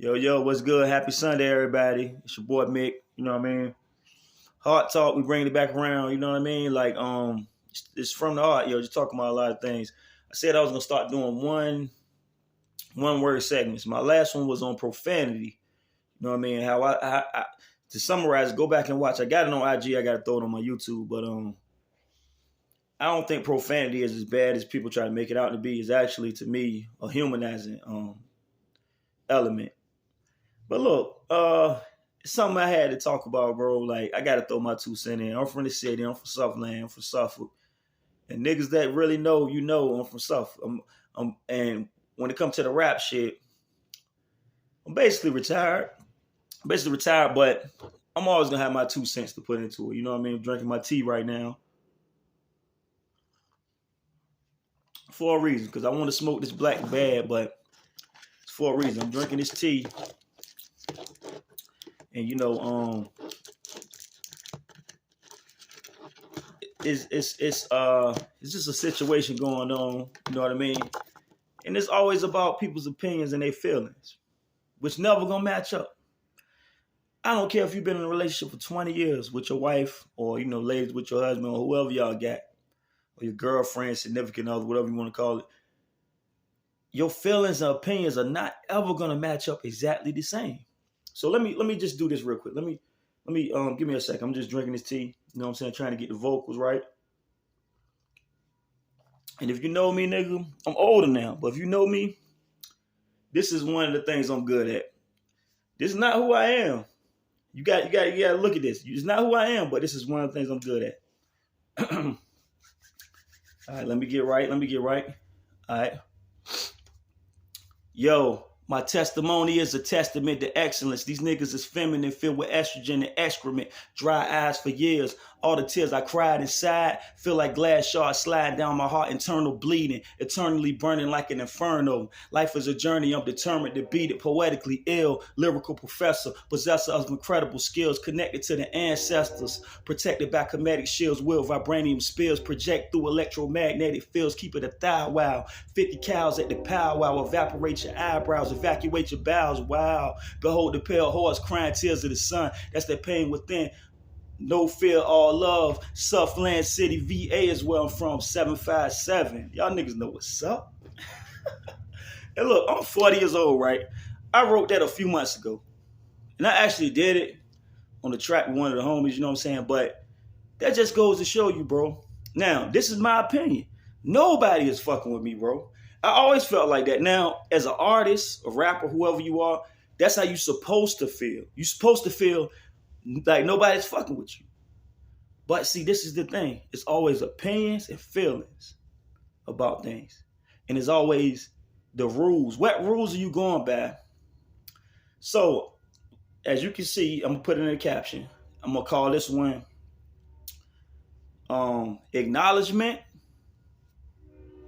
Yo, what's good? Happy Sunday, everybody. It's your boy Mick. You know what I mean? Heart talk, we bring it back around. You know what I mean? It's from the heart. Just talking about a lot of things. I said I was gonna start doing one word segments. My last one was on profanity. You know what I mean? How I to summarize, go back and watch. I got it on IG. I got to throw it on my YouTube, but I don't think profanity is as bad as people try to make it out to be. It's actually, to me, a humanizing element. But look, it's something I had to talk about, bro. Like, I gotta throw my 2 cents in. I'm from the city. I'm from Southland. I'm from Suffolk. And niggas that really know, I'm from Suffolk. And when it comes to the rap shit, I'm basically retired. But I'm always gonna have my 2 cents to put into it. You know what I mean? I'm drinking my tea right now for a reason, because I want to smoke this black bad, but it's for a reason. I'm drinking this tea, and it's just a situation going on. You know what I mean? And it's always about people's opinions and their feelings, which never gonna match up. I don't care if you've been in a relationship for 20 years with your wife, or ladies with your husband, or whoever y'all got, or your girlfriend, significant other, whatever you want to call it. Your feelings and opinions are not ever gonna match up exactly the same. So let me just do this real quick. Let me give me a second. I'm just drinking this tea. You know what I'm saying? Trying to get the vocals right. And if you know me, nigga, I'm older now. But if you know me, this is one of the things I'm good at. This is not who I am. You got to look at this. It's not who I am, but this is one of the things I'm good at. All right, let me get right. All right. Yo, my testimony is a testament to excellence. These niggas is feminine, filled with estrogen and excrement. Dry eyes for years. All the tears I cried inside feel like glass shards sliding down my heart, internal bleeding, eternally burning like an inferno. Life is a journey. I'm determined to beat it. Poetically ill, lyrical professor, possessor of incredible skills, connected to the ancestors, protected by comedic shields, will vibranium spills, project through electromagnetic fields, keep it a thigh wow. 50 cows at the powwow, evaporate your eyebrows, evacuate your bowels, wow. Behold the pale horse crying tears of the sun. That's that pain within. No fear, all love. Southland City, VA is where I'm from. 757. Y'all niggas know what's up. And look, I'm 40 years old, right? I wrote that a few months ago. And I actually did it on the track with one of the homies, you know what I'm saying? But that just goes to show you, bro. Now, this is my opinion. Nobody is fucking with me, bro. I always felt like that. Now, as an artist, a rapper, whoever you are, that's how you're supposed to feel. You're supposed to feel like nobody's fucking with you. But see, this is the thing. It's always opinions and feelings about things. And it's always the rules. What rules are you going by? So, as you can see, I'm going to put it in the caption. I'm going to call this one acknowledgement,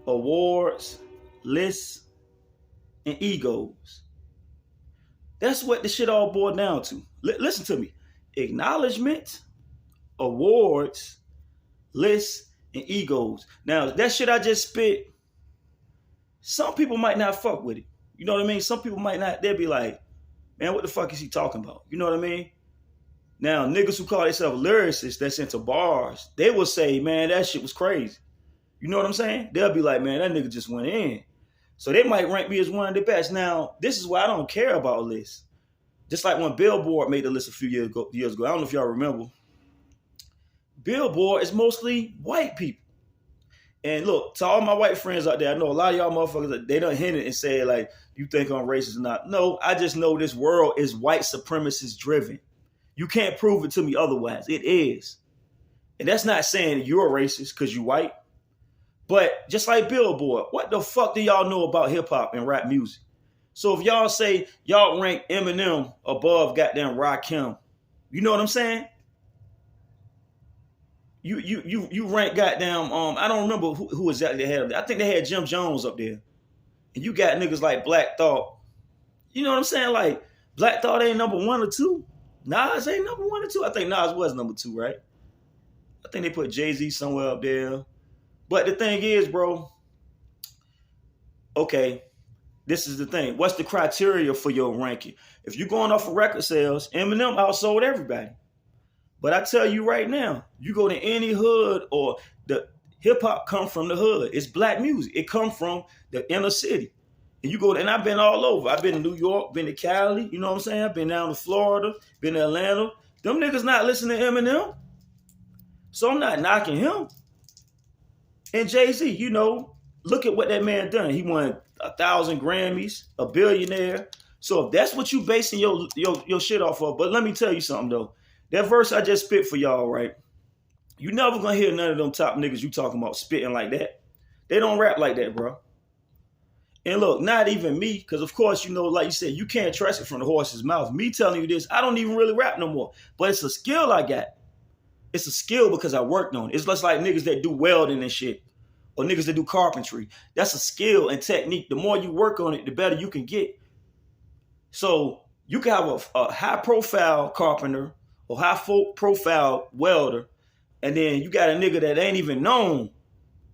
awards, lists, and egos. That's what the shit all boiled down to. Listen to me. Acknowledgement, awards, lists, and egos. Now, that shit I just spit, some people might not fuck with it. You know what I mean? Some people might not. They'll be like, man, what the fuck is he talking about? You know what I mean? Now, niggas who call themselves lyricists that's into bars, they will say, man, that shit was crazy. You know what I'm saying? They'll be like, man, that nigga just went in. So they might rank me as one of the best. Now, this is why I don't care about lists. Just like when Billboard made the list a few years ago. I don't know if y'all remember. Billboard is mostly white people. And look, to all my white friends out there, I know a lot of y'all motherfuckers, they done hinted and said, like, you think I'm racist or not. No, I just know this world is white supremacist driven. You can't prove it to me otherwise. It is. And that's not saying you're a racist because you white. But just like Billboard, what the fuck do y'all know about hip hop and rap music? So if y'all say y'all rank Eminem above goddamn Rakim, you know what I'm saying? You rank goddamn I don't remember who exactly they had up there. I think they had Jim Jones up there. And you got niggas like Black Thought. You know what I'm saying? Like Black Thought ain't number 1 or 2. Nas ain't number 1 or 2. I think Nas was number 2, right? I think they put Jay-Z somewhere up there. But the thing is, bro, okay, this is the thing. What's the criteria for your ranking? If you're going off of record sales, Eminem outsold everybody. But I tell you right now, you go to any hood or the hip hop come from the hood. It's black music. It come from the inner city. And you go to, and I've been all over. I've been to New York, been to Cali, you know what I'm saying? I've been down to Florida, been to Atlanta. Them niggas not listening to Eminem. So I'm not knocking him. And Jay-Z, you know, look at what that man done. He won 1,000 Grammys, a billionaire. So if that's what you basing your shit off of, but let me tell you something though. That verse I just spit for y'all, right? You never gonna hear none of them top niggas you talking about spitting like that. They don't rap like that, bro. And look, not even me, because of course, you know, like you said, you can't trust it from the horse's mouth. Me telling you this, I don't even really rap no more. But it's a skill I got. It's a skill because I worked on it. It's just like niggas that do welding and shit, or niggas that do carpentry. That's a skill and technique. The more you work on it, the better you can get. So you can have a high-profile carpenter or high-profile welder, and then you got a nigga that ain't even known.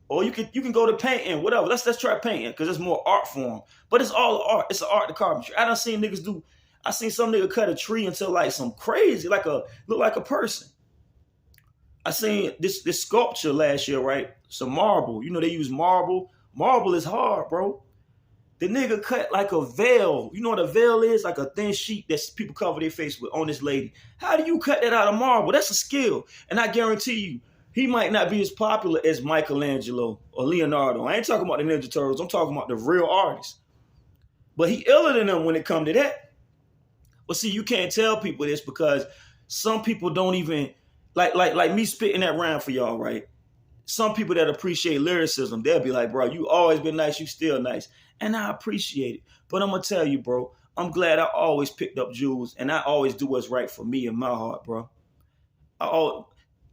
Or you can go to painting, whatever. Let's try painting because it's more art form. But it's all art. It's an art to carpentry. I done seen niggas do. I seen some nigga cut a tree until like some crazy, look like a person. I seen this sculpture last year, right? Some marble. You know they use marble. Marble is hard, bro. The nigga cut like a veil. You know what a veil is? Like a thin sheet that people cover their face with on this lady. How do you cut that out of marble? That's a skill. And I guarantee you, he might not be as popular as Michelangelo or Leonardo. I ain't talking about the Ninja Turtles. I'm talking about the real artists. But he iller than them when it comes to that. But see, you can't tell people this because some people don't even, like me spitting that rhyme for y'all, right? Some people that appreciate lyricism, they'll be like, bro, you always been nice, you still nice. And I appreciate it. But I'm going to tell you, bro, I'm glad I always picked up jewels and I always do what's right for me and my heart, bro.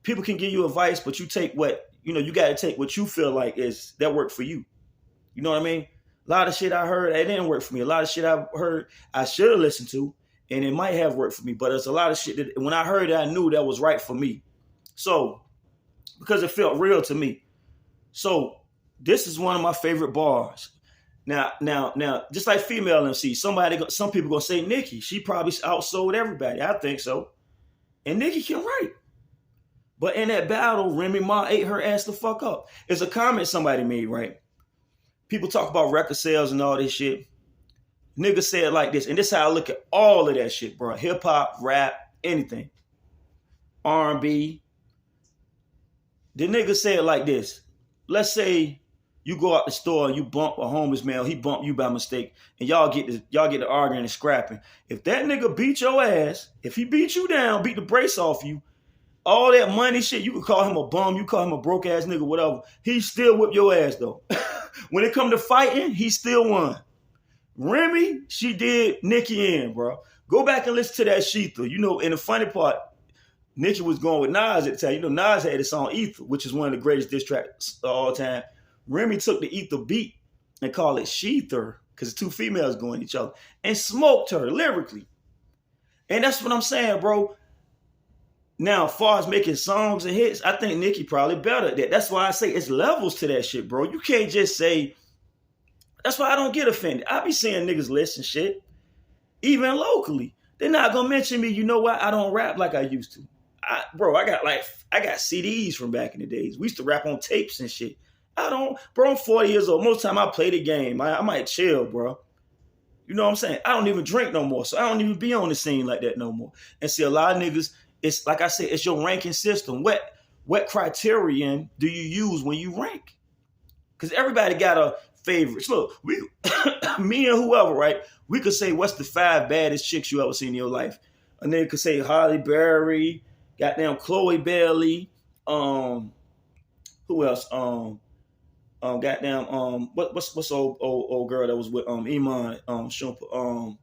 People can give you advice, but you take what, you got to take what you feel like is that work for you. You know what I mean? A lot of shit I heard, it didn't work for me. A lot of shit I heard, I should have listened to, and it might have worked for me. But there's a lot of shit that when I heard it, I knew that was right for me. So, because it felt real to me. So, this is one of my favorite bars. Now, just like female MC, some people gonna say Nicki. She probably outsold everybody. I think so. And Nicki can write. But in that battle, Remy Ma ate her ass the fuck up. It's a comment somebody made, right? People talk about record sales and all this shit. Nigga said it like this, and this is how I look at all of that shit, bro. Hip hop, rap, anything. R&B. The nigga said it like this. Let's say you go out the store and you bump a homeless man, he bumped you by mistake, and y'all get to arguing and scrapping. If that nigga beat your ass, if he beat you down, beat the brace off you, all that money shit, you could call him a bum, you call him a broke ass nigga, whatever. He still whip your ass though. When it come to fighting, he still won. Remy, she did Nicki in, bro. Go back and listen to that Sheetha. And the funny part, Nicki was going with Nas at the time. Nas had his song Ether, which is one of the greatest diss tracks of all time. Remy took the Ether beat and called it Sheether, because two females going at each other, and smoked her lyrically. And that's what I'm saying, bro. Now, as far as making songs and hits, I think Nicki probably better at that. That's why I say it's levels to that shit, bro. You can't just say, that's why I don't get offended. I be seeing niggas listen shit, even locally. They're not gonna mention me, you know what? I don't rap like I used to. I got CDs from back in the days. We used to rap on tapes and shit. I'm 40 years old. Most of the time I play the game. I might chill, bro. You know what I'm saying? I don't even drink no more, so I don't even be on the scene like that no more. And see, a lot of niggas, it's like I said, it's your ranking system. What criterion do you use when you rank? Because everybody got a favorite. Look, me and whoever, right? We could say, what's the 5 baddest chicks you ever seen in your life? A nigga could say Halle Berry, goddamn Chloe Bailey, who else? What's old girl that was with Iman Shumpert?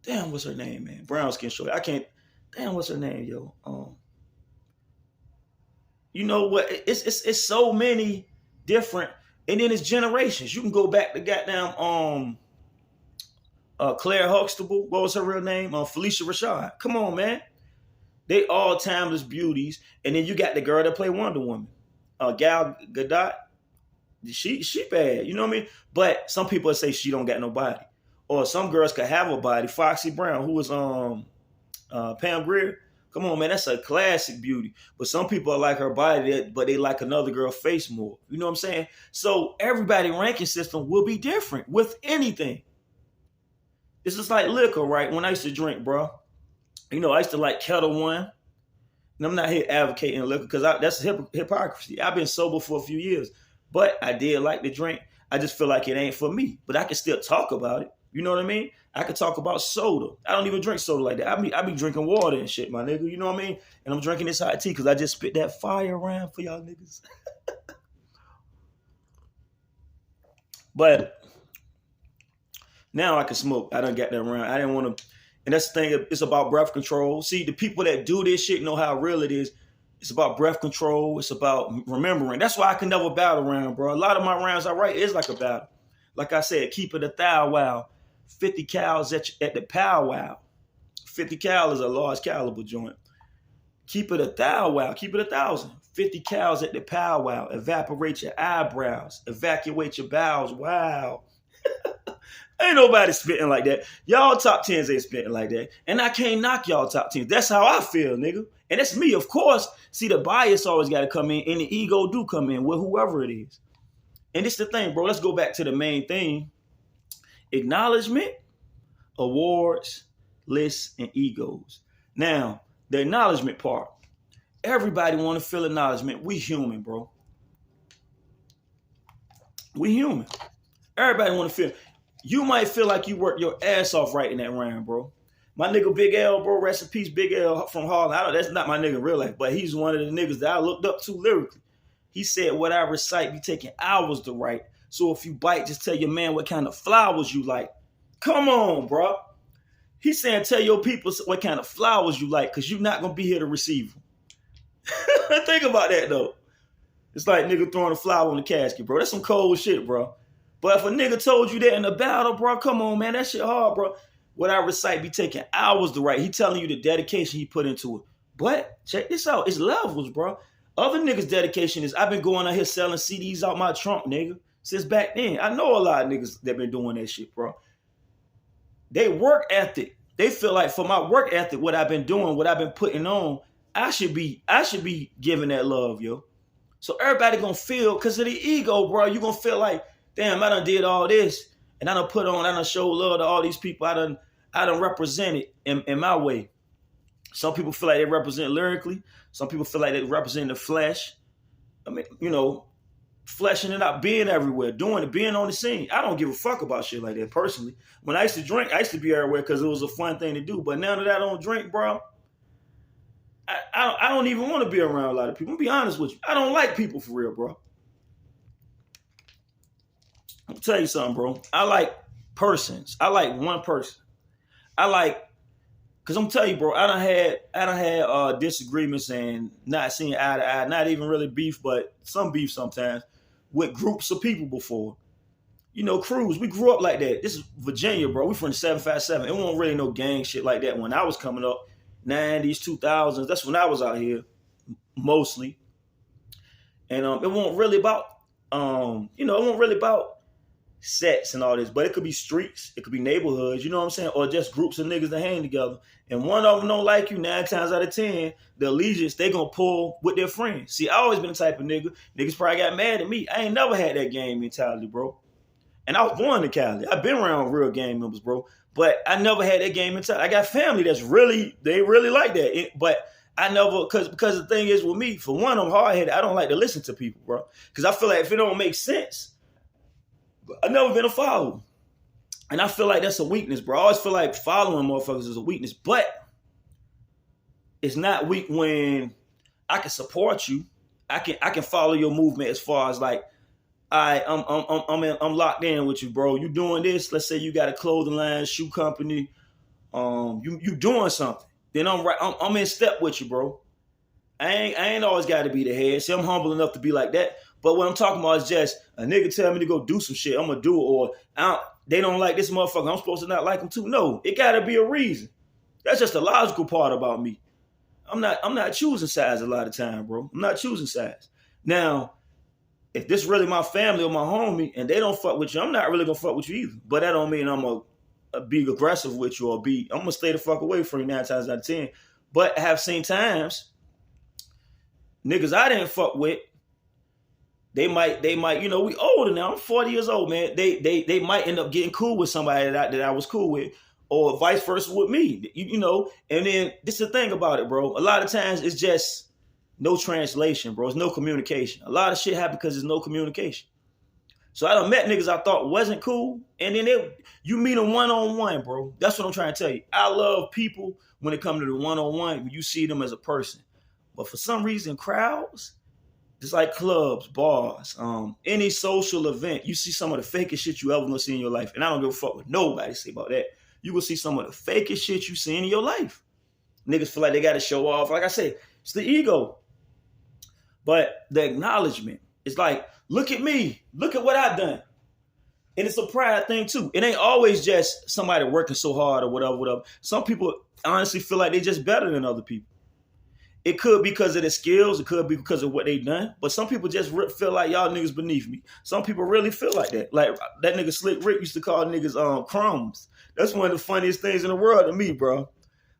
Damn, what's her name, man? Brown skin short. Damn, what's her name, yo? You know what? It's so many different, and then it's generations. You can go back to goddamn Claire Huxtable. What was her real name? Felicia Rashad. Come on, man. They all timeless beauties. And then you got the girl that played Wonder Woman, Gal Gadot. She bad, you know what I mean? But some people say she don't got no body. Or some girls could have a body. Foxy Brown, who was Pam Grier. Come on, man, that's a classic beauty. But some people like her body, but they like another girl's face more. You know what I'm saying? So everybody ranking system will be different with anything. It's just like liquor, right? When I used to drink, bro, you know, I used to like Kettle One. And I'm not here advocating liquor because that's hypocrisy. I've been sober for a few years, but I did like to drink. I just feel like it ain't for me, but I can still talk about it. You know what I mean? I could talk about soda. I don't even drink soda like that. I be drinking water and shit, my nigga. You know what I mean? And I'm drinking this hot tea because I just spit that fire around for y'all niggas. But now I can smoke. I done got that around. I didn't want to. And that's the thing. It's about breath control. See, the people that do this shit know how real it is. It's about breath control. It's about remembering. That's why I can never battle round, bro. A lot of my rounds I write is like a battle. Like I said, keep it a thou wow. 50 cals at the powwow. 50 cal is a large caliber joint. Keep it a thou wow. Keep it 1,000. 50 cals at the powwow. Evaporate your eyebrows. Evacuate your bowels. Wow. Ain't nobody spitting like that. Y'all top 10s ain't spitting like that. And I can't knock y'all top 10s. That's how I feel, nigga. And that's me, of course. See, the bias always got to come in, and the ego do come in with whoever it is. And this the thing, bro. Let's go back to the main thing. Acknowledgement, awards, lists, and egos. Now, the acknowledgement part. Everybody want to feel acknowledgement. We human, bro. We human. Everybody want to feel. You might feel like you worked your ass off right in that round, bro. My nigga Big L, bro, rest in peace, Big L from Harlem. That's not my nigga in real life, but he's one of the niggas that I looked up to lyrically. He said, what I recite be taking hours to write. So if you bite, just tell your man what kind of flowers you like. Come on, bro. He's saying tell your people what kind of flowers you like because you're not going to be here to receive them. Think about that, though. It's like nigga throwing a flower on the casket, bro. That's some cold shit, bro. But if a nigga told you that in a battle, bro, come on, man. That shit hard, bro. What I recite be taking hours to write. He telling you the dedication he put into it. But check this out. It's levels, bro. Other niggas' dedication is I've been going out here selling CDs out my trunk, nigga, since back then. I know a lot of niggas that been doing that shit, bro. They work ethic. They feel like for my work ethic, what I've been doing, what I've been putting on, I should be giving that love, yo. So everybody gonna feel, because of the ego, bro, you gonna feel like, damn, I done did all this, and I done showed love to all these people I done represented in my way. Some people feel like they represent lyrically. Some people feel like they represent the flesh. I mean, you know, fleshing it out, being everywhere, doing it, being on the scene. I don't give a fuck about shit like that personally. When I used to drink, I used to be everywhere because it was a fun thing to do. But now that I don't drink, bro, I don't even want to be around a lot of people. I'm gonna be honest with you. I don't like people for real, bro. I'll tell you something, bro. I like persons. I like one person. Cause I'm telling you, bro, I done had disagreements and not seeing eye to eye, not even really beef, but some beef sometimes with groups of people before. You know, crews, we grew up like that. This is Virginia, bro. We from the 757. It wasn't really no gang shit like that when I was coming up. 90s, 2000s. That's when I was out here, mostly. And it wasn't really about, it wasn't really about sets and all this, but it could be streets, it could be neighborhoods, you know what I'm saying, or just groups of niggas that hang together. And one of them don't like you 9 times out of 10. The allegiance they gonna pull with their friends. See, I always been the type of nigga. Niggas probably got mad at me. I ain't never had that gang mentality, bro. And I was born in Cali. I've been around real gang members, bro. But I never had that gang mentality. I got family they really like that. But I never, because the thing is with me, for one, I'm hard-headed. I don't like to listen to people, bro. Because I feel like if it don't make sense, I've never been a follower. And I feel like that's a weakness, bro. I always feel like following motherfuckers is a weakness. But it's not weak when I can support you. I can follow your movement as far as like, I'm locked in with you, bro. You doing this? Let's say you got a clothing line, shoe company. You doing something? Then I'm in step with you, bro. I ain't always got to be the head. See, I'm humble enough to be like that. But what I'm talking about is just a nigga tell me to go do some shit, I'm gonna do it. Or they don't like this motherfucker, I'm supposed to not like him too. No, it gotta be a reason. That's just the logical part about me. I'm not choosing sides a lot of time, bro. I'm not choosing sides. Now, if this really my family or my homie and they don't fuck with you, I'm not really gonna fuck with you either. But that don't mean I'm gonna be aggressive with you I'm gonna stay the fuck away from you 9 times out of 10. But I have seen times niggas I didn't fuck with, they might, we older now. I'm 40 years old, man. They might end up getting cool with somebody that I was cool with, or vice versa with me. And then this is the thing about it, bro. A lot of times it's just no translation, bro. It's no communication. A lot of shit happens because there's no communication. So I done met niggas I thought wasn't cool, and then you meet them one-on-one, bro. That's what I'm trying to tell you. I love people when it comes to the one-on-one, when you see them as a person. But for some reason, crowds, it's like clubs, bars, any social event, you see some of the fakest shit you ever gonna see in your life. And I don't give a fuck what nobody say about that. You will see some of the fakest shit you see in your life. Niggas feel like they gotta show off. Like I said, it's the ego. But the acknowledgement, it's like, look at me. Look at what I've done. And it's a pride thing too. It ain't always just somebody working so hard or whatever. Some people honestly feel like they just better than other people. It could be because of their skills. It could be because of what they done. But some people just feel like y'all niggas beneath me. Some people really feel like that. Like that nigga Slick Rick used to call niggas crumbs. That's one of the funniest things in the world to me, bro.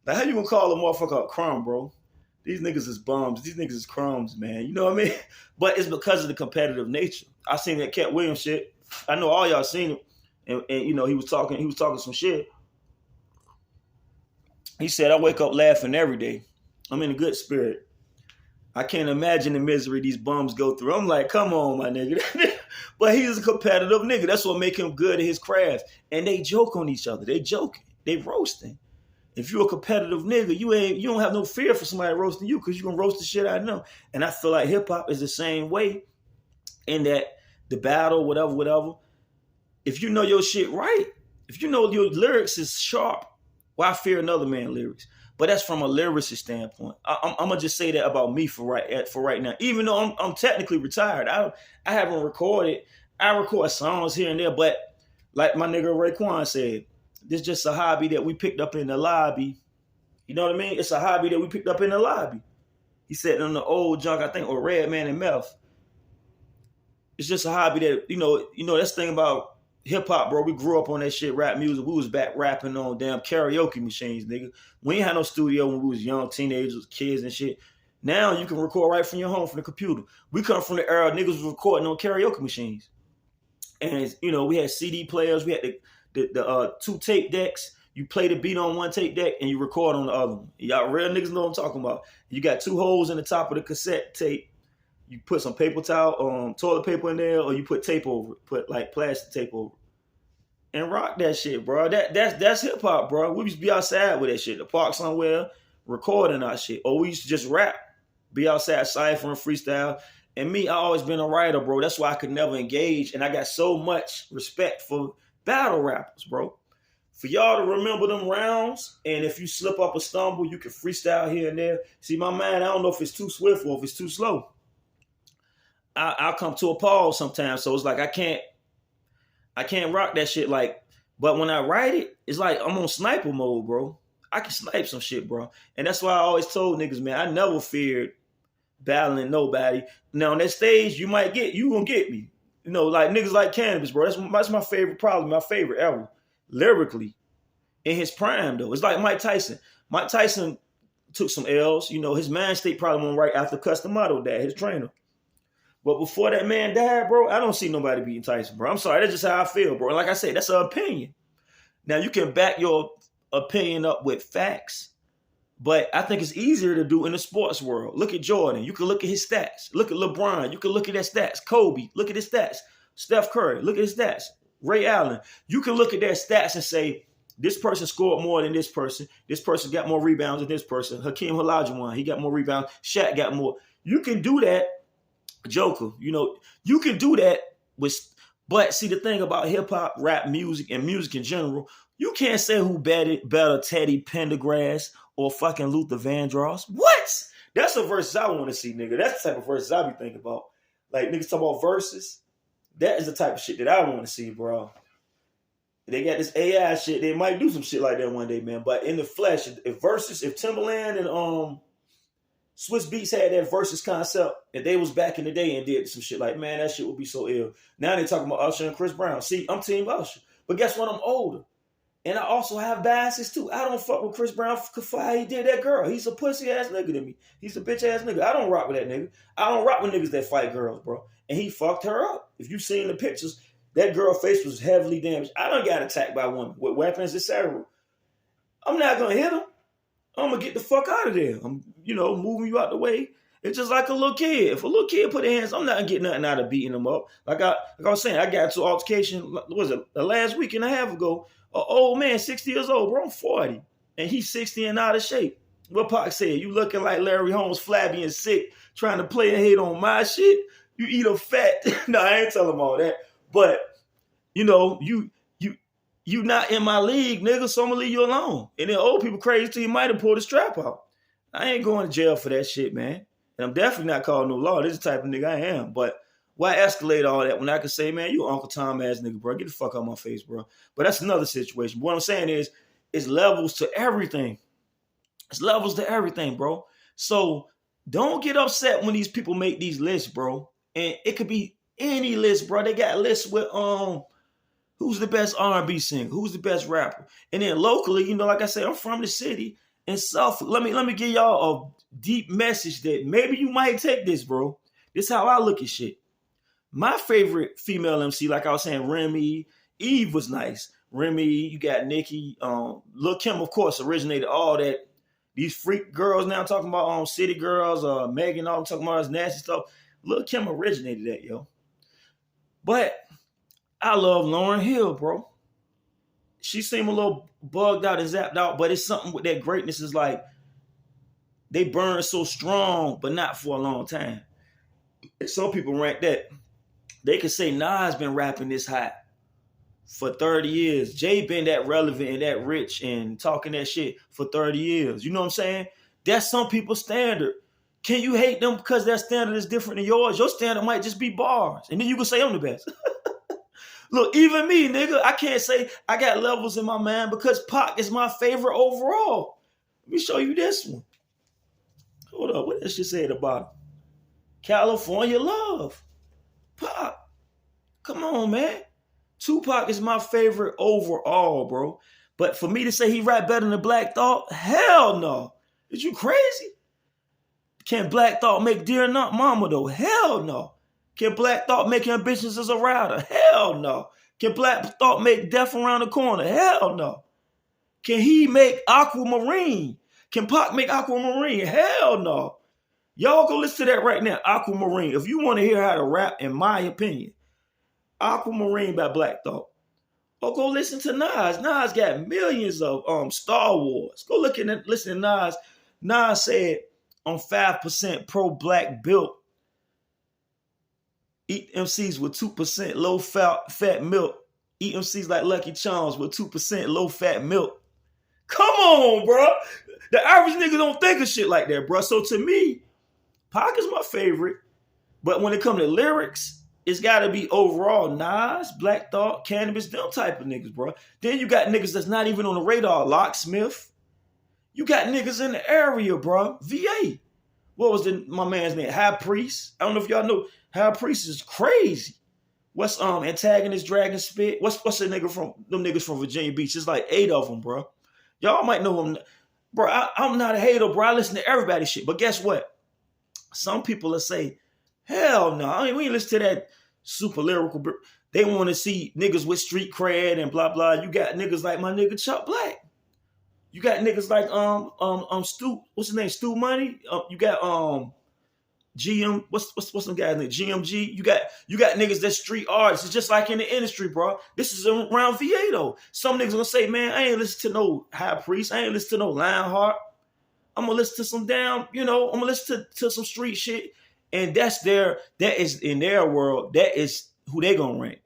Like how you gonna call a motherfucker a crumb, bro? These niggas is bums. These niggas is crumbs, man. You know what I mean? But it's because of the competitive nature. I seen that Cat Williams shit. I know all y'all seen it. And he was talking some shit. He said, I wake up laughing every day. I'm in a good spirit. I can't imagine the misery these bums go through. I'm like, come on, my nigga. But he's a competitive nigga. That's what make him good at his craft. And they joke on each other. They joking. They roasting. If you're a competitive nigga, you don't have no fear for somebody roasting you because you're going to roast the shit out of them. And I feel like hip-hop is the same way in that the battle, whatever. If you know your shit right, if you know your lyrics is sharp, why fear another man's lyrics? But that's from a lyricist standpoint. I'm gonna just say that about me for right now. Even though I'm technically retired, I haven't recorded. I record songs here and there, but like my nigga Raekwon said, this is just a hobby that we picked up in the lobby. You know what I mean? It's a hobby that we picked up in the lobby. He said on the old junk, I think, or Redman and Meth. It's just a hobby that that's the thing about hip hop, bro. We grew up on that shit, rap music. We was back rapping on damn karaoke machines, nigga. We ain't had no studio when we was young, teenagers, kids and shit. Now you can record right from your home from the computer. We come from the era niggas was recording on karaoke machines. And we had CD players, we had the 2 tape decks. You play the beat on one tape deck and you record on the other one. Y'all real niggas know what I'm talking about. You got 2 holes in the top of the cassette tape. You put some paper towel, toilet paper in there, or you put tape over it, put like plastic tape over it. And rock that shit, bro. That's hip hop, bro. We used to be outside with that shit, the park somewhere, recording our shit. Or we used to just rap, be outside ciphering, freestyle. And me, I always been a writer, bro. That's why I could never engage. And I got so much respect for battle rappers, bro. For y'all to remember them rounds, and if you slip up or stumble, you can freestyle here and there. See, my mind, I don't know if it's too swift or if it's too slow. I'll come to a pause sometimes. So it's like I can't rock that shit but when I write it, it's like I'm on sniper mode, bro. I can snipe some shit, bro. And that's why I always told niggas, man, I never feared battling nobody. Now on that stage, you gonna get me. Like niggas like Cannabis, bro. That's my favorite, probably my favorite ever. Lyrically. In his prime though. It's like Mike Tyson. Mike Tyson took some L's. His mind state probably went right after Custom Motto died, his trainer. But before that man died, bro, I don't see nobody beating Tyson, bro. I'm sorry. That's just how I feel, bro. Like I said, that's an opinion. Now, you can back your opinion up with facts, but I think it's easier to do in the sports world. Look at Jordan. You can look at his stats. Look at LeBron. You can look at their stats. Kobe, look at his stats. Steph Curry, look at his stats. Ray Allen. You can look at their stats and say, this person scored more than this person. This person got more rebounds than this person. Hakeem Olajuwon, he got more rebounds. Shaq got more. You can do that. Joker, you can do that but see the thing about hip hop, rap music, and music in general, you can't say who better Teddy Pendergrass or fucking Luther Vandross. What? That's a versus I want to see, nigga. That's the type of versus I be thinking about. Like niggas talk about versus. That is the type of shit that I want to see, bro. They got this AI shit. They might do some shit like that one day, man. But in the flesh, if Timbaland and Swiss Beats had that versus concept, and they was back in the day and did some shit like, man, that shit would be so ill. Now they talking about Usher and Chris Brown. See, I'm Team Usher. But guess what? I'm older. And I also have biases too. I don't fuck with Chris Brown for how he did that girl. He's a pussy ass nigga to me. He's a bitch ass nigga. I don't rock with that nigga. I don't rock with niggas that fight girls, bro. And he fucked her up. If you seen the pictures, that girl's face was heavily damaged. I done got attacked by women with weapons, etc. I'm not gonna hit him. I'm gonna get the fuck out of there. I'm, moving you out the way. It's just like a little kid. If a little kid put their hands, I'm not getting nothing out of beating them up. Like I was saying, I got into an altercation, what was it, the last week and a half ago. An old man, 60 years old, bro, I'm 40. And he's 60 and out of shape. What Pac said, you looking like Larry Holmes, flabby and sick, trying to play and hate on my shit. You eat a fat. No, I ain't telling him all that. But, you not in my league, nigga, so I'm gonna leave you alone. And then old people crazy till you might have pulled the strap out. I ain't going to jail for that shit, man. And I'm definitely not calling no law. This is the type of nigga I am. But why escalate all that when I can say, man, you Uncle Tom ass nigga, bro. Get the fuck out my face, bro. But that's another situation. What I'm saying is, it's levels to everything. It's levels to everything, bro. So don't get upset when these people make these lists, bro. And it could be any list, bro. They got lists with who's the best R&B singer, who's the best rapper. And then locally, like I said, I'm from the city in Suffolk. Let me give y'all a deep message that maybe you might take this, bro. This is how I look at shit. My favorite female MC, like I was saying, Remy, Eve was nice. Remy, you got Nicki, Lil' Kim, of course, originated all that. These freak girls now talking about City Girls, Megan, all talking about this nasty stuff. Lil' Kim originated that, yo. But I love Lauryn Hill, bro. She seemed a little bugged out and zapped out, but it's something with that greatness is like they burn so strong, but not for a long time. And some people rank that. They could say Nas been rapping this hot for 30 years. Jay been that relevant and that rich and talking that shit for 30 years. You know what I'm saying? That's some people's standard. Can you hate them because their standard is different than yours? Your standard might just be bars. And then you can say I'm the best. Look, even me, nigga, I can't say I got levels in my mind because Pac is my favorite overall. Let me show you this one. Hold up, what does she say at the bottom? California Love. Pac. Come on, man. Tupac is my favorite overall, bro. But for me to say he rap better than Black Thought, hell no. Is you crazy? Can Black Thought make Dear Not Mama, though? Hell no. Can Black Thought make Ambitions as a Rider? Hell no. Can Black Thought make Death Around the Corner? Hell no. Can he make Aquamarine? Can Pac make Aquamarine? Hell no. Y'all go listen to that right now, Aquamarine. If you want to hear how to rap, in my opinion, Aquamarine by Black Thought. Or go listen to Nas. Nas got millions of Star Wars. Go look and listen to Nas. Nas said, I'm 5% pro-black built. Eat MCs with 2% low-fat milk. Eat MCs like Lucky Charms with 2% low-fat milk. Come on, bro. The average nigga don't think of shit like that, bro. So to me, Pac is my favorite. But when it comes to lyrics, it's got to be overall Nas, Black Thought, Cannabis, them type of niggas, bro. Then you got niggas that's not even on the radar. Locksmith. You got niggas in the area, bro. VA. What was my man's name? High Priest. I don't know if y'all know. High Priest is crazy. What's Antagonist, Dragon Spit? What's the nigga from them niggas from Virginia Beach? It's like 8 of them, bro. Y'all might know them. Bro, I'm not a hater, bro. I listen to everybody's shit. But guess what? Some people will say, hell no. I mean, we ain't listen to that super lyrical. They want to see niggas with street cred and blah, blah. You got niggas like my nigga Chuck Black. You got niggas like Stu, what's his name? Stu Money. You got GM, what's some guy's name? GMG. You got niggas that's street artists. It's just like in the industry, bro. This is around VA though. Some niggas gonna say, man, I ain't listen to no High Priest. I ain't listen to no Lionheart. I'm gonna listen to some I'm gonna listen to some street shit. And that is in their world, that is who they gonna rank.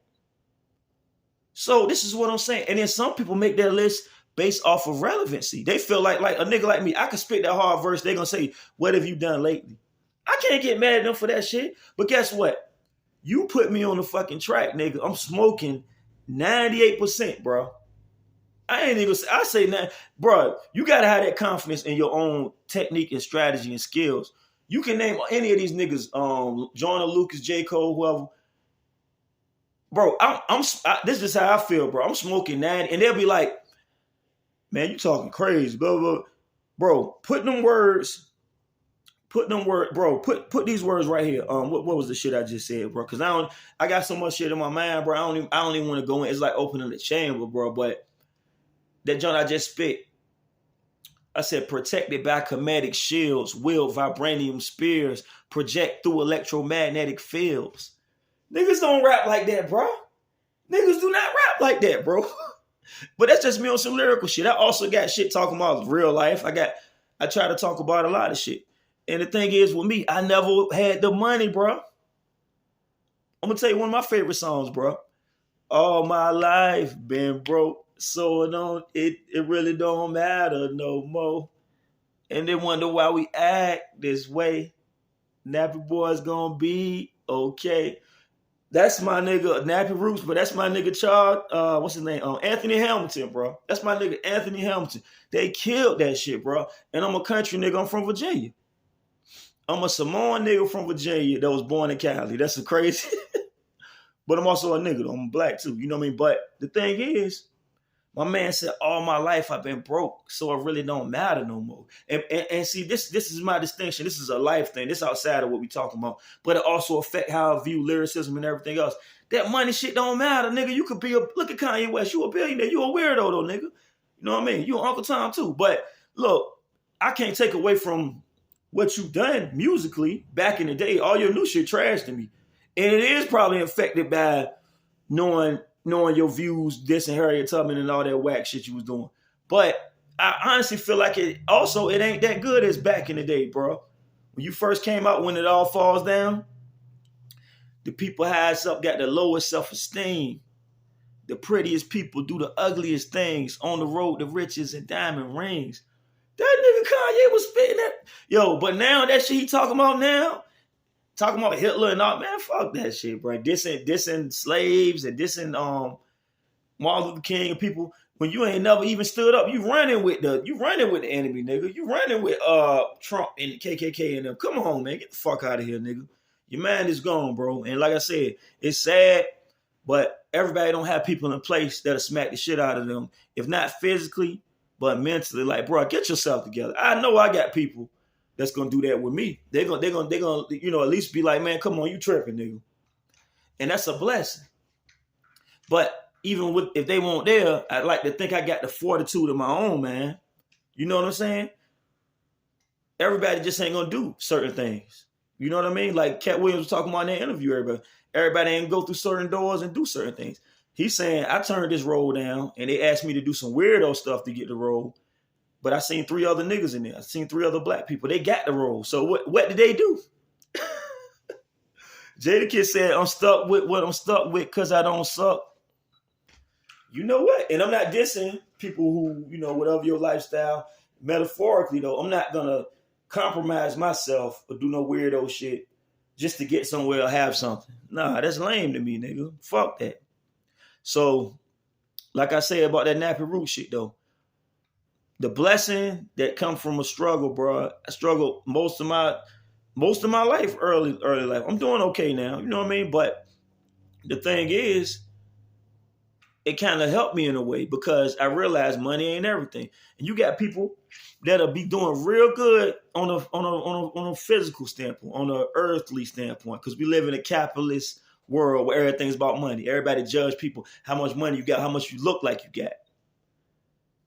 So this is what I'm saying. And then some people make their list based off of relevancy. They feel like a nigga like me, I can spit that hard verse. They're gonna say, what have you done lately? I can't get mad at them for that shit. But guess what? You put me on the fucking track, nigga. I'm smoking 98%, bro. I ain't even I say that, bro. You gotta have that confidence in your own technique and strategy and skills You can name any of these niggas, Joyner Lucas, J. Cole, whoever. Bro, this is how I feel, bro. I'm smoking that, and they'll be like, man, you talking crazy, blah, blah, blah. Bro, put these words right here. What was the shit I just said, bro? Because I got so much shit in my mind, bro. I don't even want to go in. It's like opening the chamber, bro. But that joint I just spit, I said, protected by kinetic shields, wield vibranium spears, project through electromagnetic fields. Niggas don't rap like that, bro. Niggas do not rap like that, bro. But that's just me on some lyrical shit. I also got shit talking about real life. I try to talk about a lot of shit. And the thing is with me, I never had the money, bro. I'm gonna tell you one of my favorite songs, bro. All my life been broke, so it really don't matter no more. And they wonder why we act this way. Nappy Boy's gonna be okay. That's my nigga Nappy Roots, but that's my nigga Charles. What's his name? Anthony Hamilton, bro. That's my nigga Anthony Hamilton. They killed that shit, bro. And I'm a country nigga. I'm from Virginia. I'm a Samoan nigga from Virginia that was born in Cali. That's a crazy. But I'm also a nigga, though. I'm black too. You know what I mean? But the thing is, my man said, all my life I've been broke, so it really don't matter no more. And see, this is my distinction. This is a life thing. This is outside of what we talking about. But it also affect how I view lyricism and everything else. That money shit don't matter, nigga. You could be look at Kanye West. You a billionaire. You a weirdo, though, nigga. You know what I mean? You Uncle Tom, too. But look, I can't take away from what you done musically back in the day. All your new shit trash to me. And it is probably affected by knowing your views, dissing Harriet Tubman and all that whack shit you was doing. But I honestly feel like it ain't that good as back in the day, bro. When you first came out, when it all falls down, the people highest up got the lowest self-esteem. The prettiest people do the ugliest things on the road to riches and diamond rings. That nigga Kanye was spitting that. Yo, but now that shit he talking about now, talking about Hitler and all, man, fuck that shit, bro. Dissing slaves and dissing Martin Luther King and people. When you ain't never even stood up, you running with the enemy, nigga. You running with Trump and the KKK and them. Come on, man, get the fuck out of here, nigga. Your mind is gone, bro. And like I said, it's sad, but everybody don't have people in place that'll smack the shit out of them, if not physically, but mentally. Like, bro, get yourself together. I know I got people that's gonna do that with me. They're gonna, at least be like, man, come on, you tripping, nigga. And that's a blessing. But even if they won't there, I'd like to think I got the fortitude of my own, man. You know what I'm saying? Everybody just ain't gonna do certain things. You know what I mean? Like Cat Williams was talking about in that interview, everybody ain't go through certain doors and do certain things. He's saying, I turned this role down and they asked me to do some weirdo stuff to get the role. But I seen 3 other niggas in there. I seen 3 other black people. They got the role. So what did they do? Jadakiss said, I'm stuck with what I'm stuck with because I don't suck. You know what? And I'm not dissing people who, whatever your lifestyle. Metaphorically, though, I'm not going to compromise myself or do no weirdo shit just to get somewhere or have something. Nah, that's lame to me, nigga. Fuck that. So, like I said about that Nappy Root shit, though, the blessing that comes from a struggle, bro. I struggled most of my life, early life. I'm doing okay now, you know what I mean? But the thing is, it kind of helped me in a way because I realized money ain't everything. And you got people that'll be doing real good on a physical standpoint, on an earthly standpoint, because we live in a capitalist world where everything's about money. Everybody judge people how much money you got, how much you look like you got.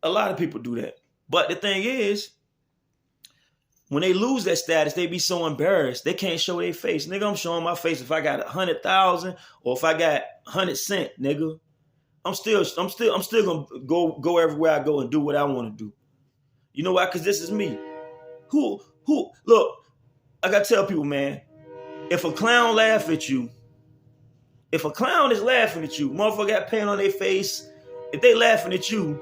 A lot of people do that. But the thing is, when they lose that status, they be so embarrassed. They can't show their face. Nigga, I'm showing my face if I got 100,000 or if I got 100 cents, nigga. I'm still gonna go everywhere I go and do what I want to do. You know why? Because this is me. Who look, I gotta tell people, man, if a clown laugh at you, if a clown is laughing at you, motherfucker got paint on their face, if they laughing at you,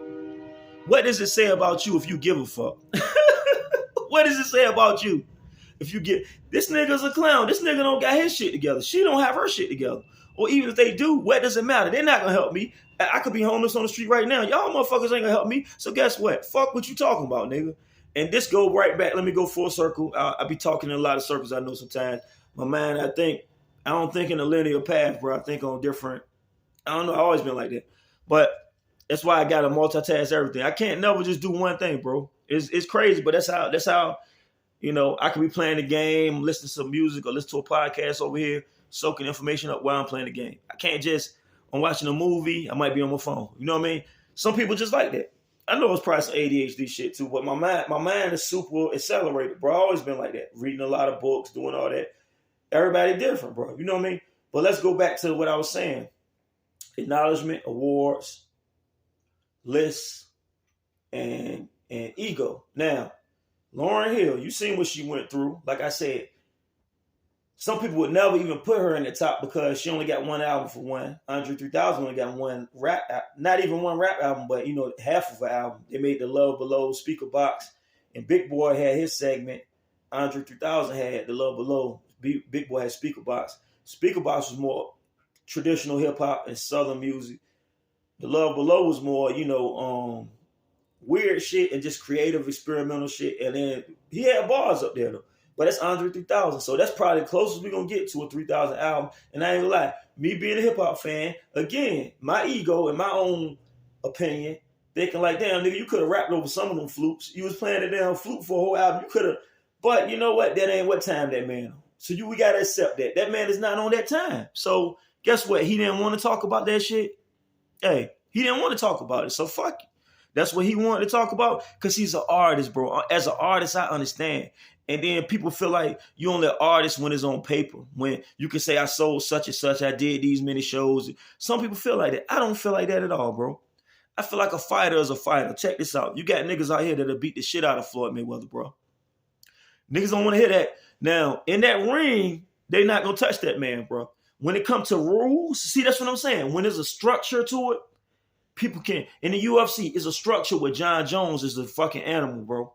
what does it say about you if you give a fuck? What does it say about you if you get, this nigga's a clown. This nigga don't got his shit together. She don't have her shit together. Or even if they do, what does it matter? They're not gonna help me. I could be homeless on the street right now. Y'all motherfuckers ain't gonna help me. So guess what? Fuck what you talking about, nigga. And this go right back. Let me go full circle. I be talking in a lot of circles. I know sometimes. My mind, I don't think in a linear path, bro. I think on different. I don't know. I've always been like that. But that's why I got to multitask everything. I can't never just do one thing, bro. It's crazy, but that's how I could be playing the game, listening to some music, or listen to a podcast over here, soaking information up while I'm playing the game. I can't just, I'm watching a movie, I might be on my phone. You know what I mean? Some people just like that. I know it's probably some ADHD shit too, but my mind is super accelerated, bro. I've always been like that. Reading a lot of books, doing all that. Everybody different, bro. You know what I mean? But let's go back to what I was saying. Acknowledgement, awards, lists, and ego. Now, Lauryn Hill, you seen what she went through. Like I said, some people would never even put her in the top because she only got one album for one. Andre 3000 only got one rap, not even one rap album, but half of an album. They made the Love Below Speaker Box, and Big Boy had his segment. Andre 3000 had the Love Below. Big Boy had Speaker Box. Speaker Box was more traditional hip hop and southern music. The Love Below was more, weird shit and just creative experimental shit. And then he had bars up there though. But that's Andre 3000. So that's probably the closest we're going to get to a 3000 album. And I ain't gonna lie, me being a hip hop fan, again, my ego and my own opinion, thinking like, damn, nigga, you could have rapped over some of them flutes. You was playing the damn flute for a whole album. You could have, but you know what? That ain't what time that man on. So we got to accept that. That man is not on that time. So guess what? He didn't want to talk about that shit. Hey, he didn't want to talk about it. So fuck it. That's what he wanted to talk about because he's an artist, bro. As an artist, I understand. And then people feel like you only an artist when it's on paper. When you can say I sold such and such, I did these many shows. Some people feel like that. I don't feel like that at all, bro. I feel like a fighter is a fighter. Check this out. You got niggas out here that'll beat the shit out of Floyd Mayweather, bro. Niggas don't want to hear that. Now, in that ring, they not going to touch that man, bro. When it comes to rules, see, that's what I'm saying. When there's a structure to it, people can. In the UFC, is a structure where John Jones is a fucking animal, bro.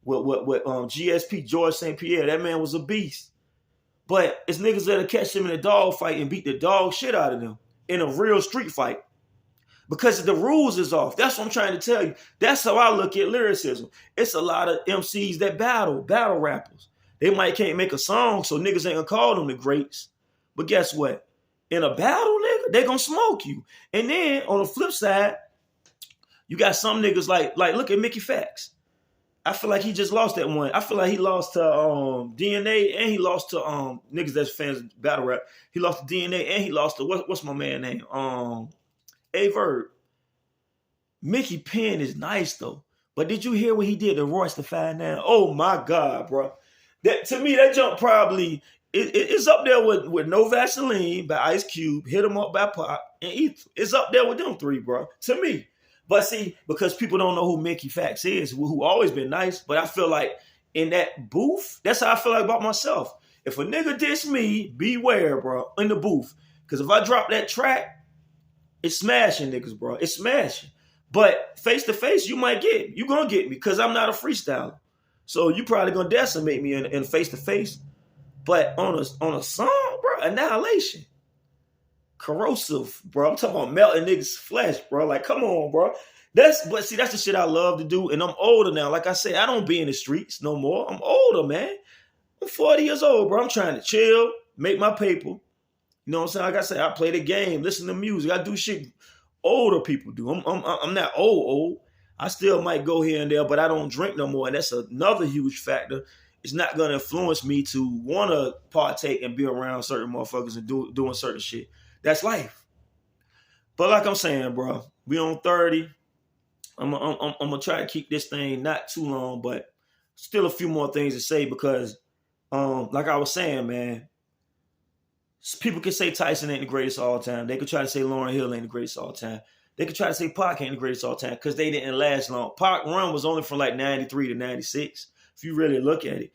With GSP, George St. Pierre, that man was a beast. But it's niggas that'll catch him in a dog fight and beat the dog shit out of them in a real street fight. Because the rules is off. That's what I'm trying to tell you. That's how I look at lyricism. It's a lot of MCs that battle rappers. They might can't make a song, so niggas ain't gonna call them the greats. But guess what? In a battle, nigga, they gonna smoke you. And then on the flip side, you got some niggas like look at Mickey Fax. I feel like he just lost that one. I feel like he lost to DNA and he lost to niggas that's fans of battle rap. He lost to DNA and he lost to what's my man name? Averb. Mickey Penn is nice though. But did you hear what he did to Royce the 5'9"? Oh my God, bro. That to me, that jump probably it's up there with No Vaseline by Ice Cube, Hit 'Em Up by Pop, and Ether. It's up there with them three, bro. To me. But see, because people don't know who Mickey Fax is, who always been nice, but I feel like in that booth, that's how I feel like about myself. If a nigga diss me, beware, bro, in the booth. Because if I drop that track, it's smashing niggas, bro. It's smashing. But face to face, you might get me. You gonna get me because I'm not a freestyler. So you probably gonna decimate me in face to face. But on a song, bro, annihilation. Corrosive, bro. I'm talking about melting niggas' flesh, bro. Like, come on, bro. That's the shit I love to do. And I'm older now. Like I said, I don't be in the streets no more. I'm older, man. I'm 40 years old, bro. I'm trying to chill, make my paper. You know what I'm saying? Like I said, I play the game, listen to music. I do shit older people do. I'm not old. I still might go here and there, but I don't drink no more. And that's another huge factor. It's not going to influence me to want to partake and be around certain motherfuckers and doing certain shit. That's life. But like I'm saying, bro, we on 30. I'm gonna try to keep this thing not too long, but still a few more things to say because, like I was saying, man, people can say Tyson ain't the greatest of all time. They could try to say Lauryn Hill ain't the greatest of all time. They could try to say Pac ain't the greatest of all time because they didn't last long. Pac run was only from like 93 to 96. If you really look at it,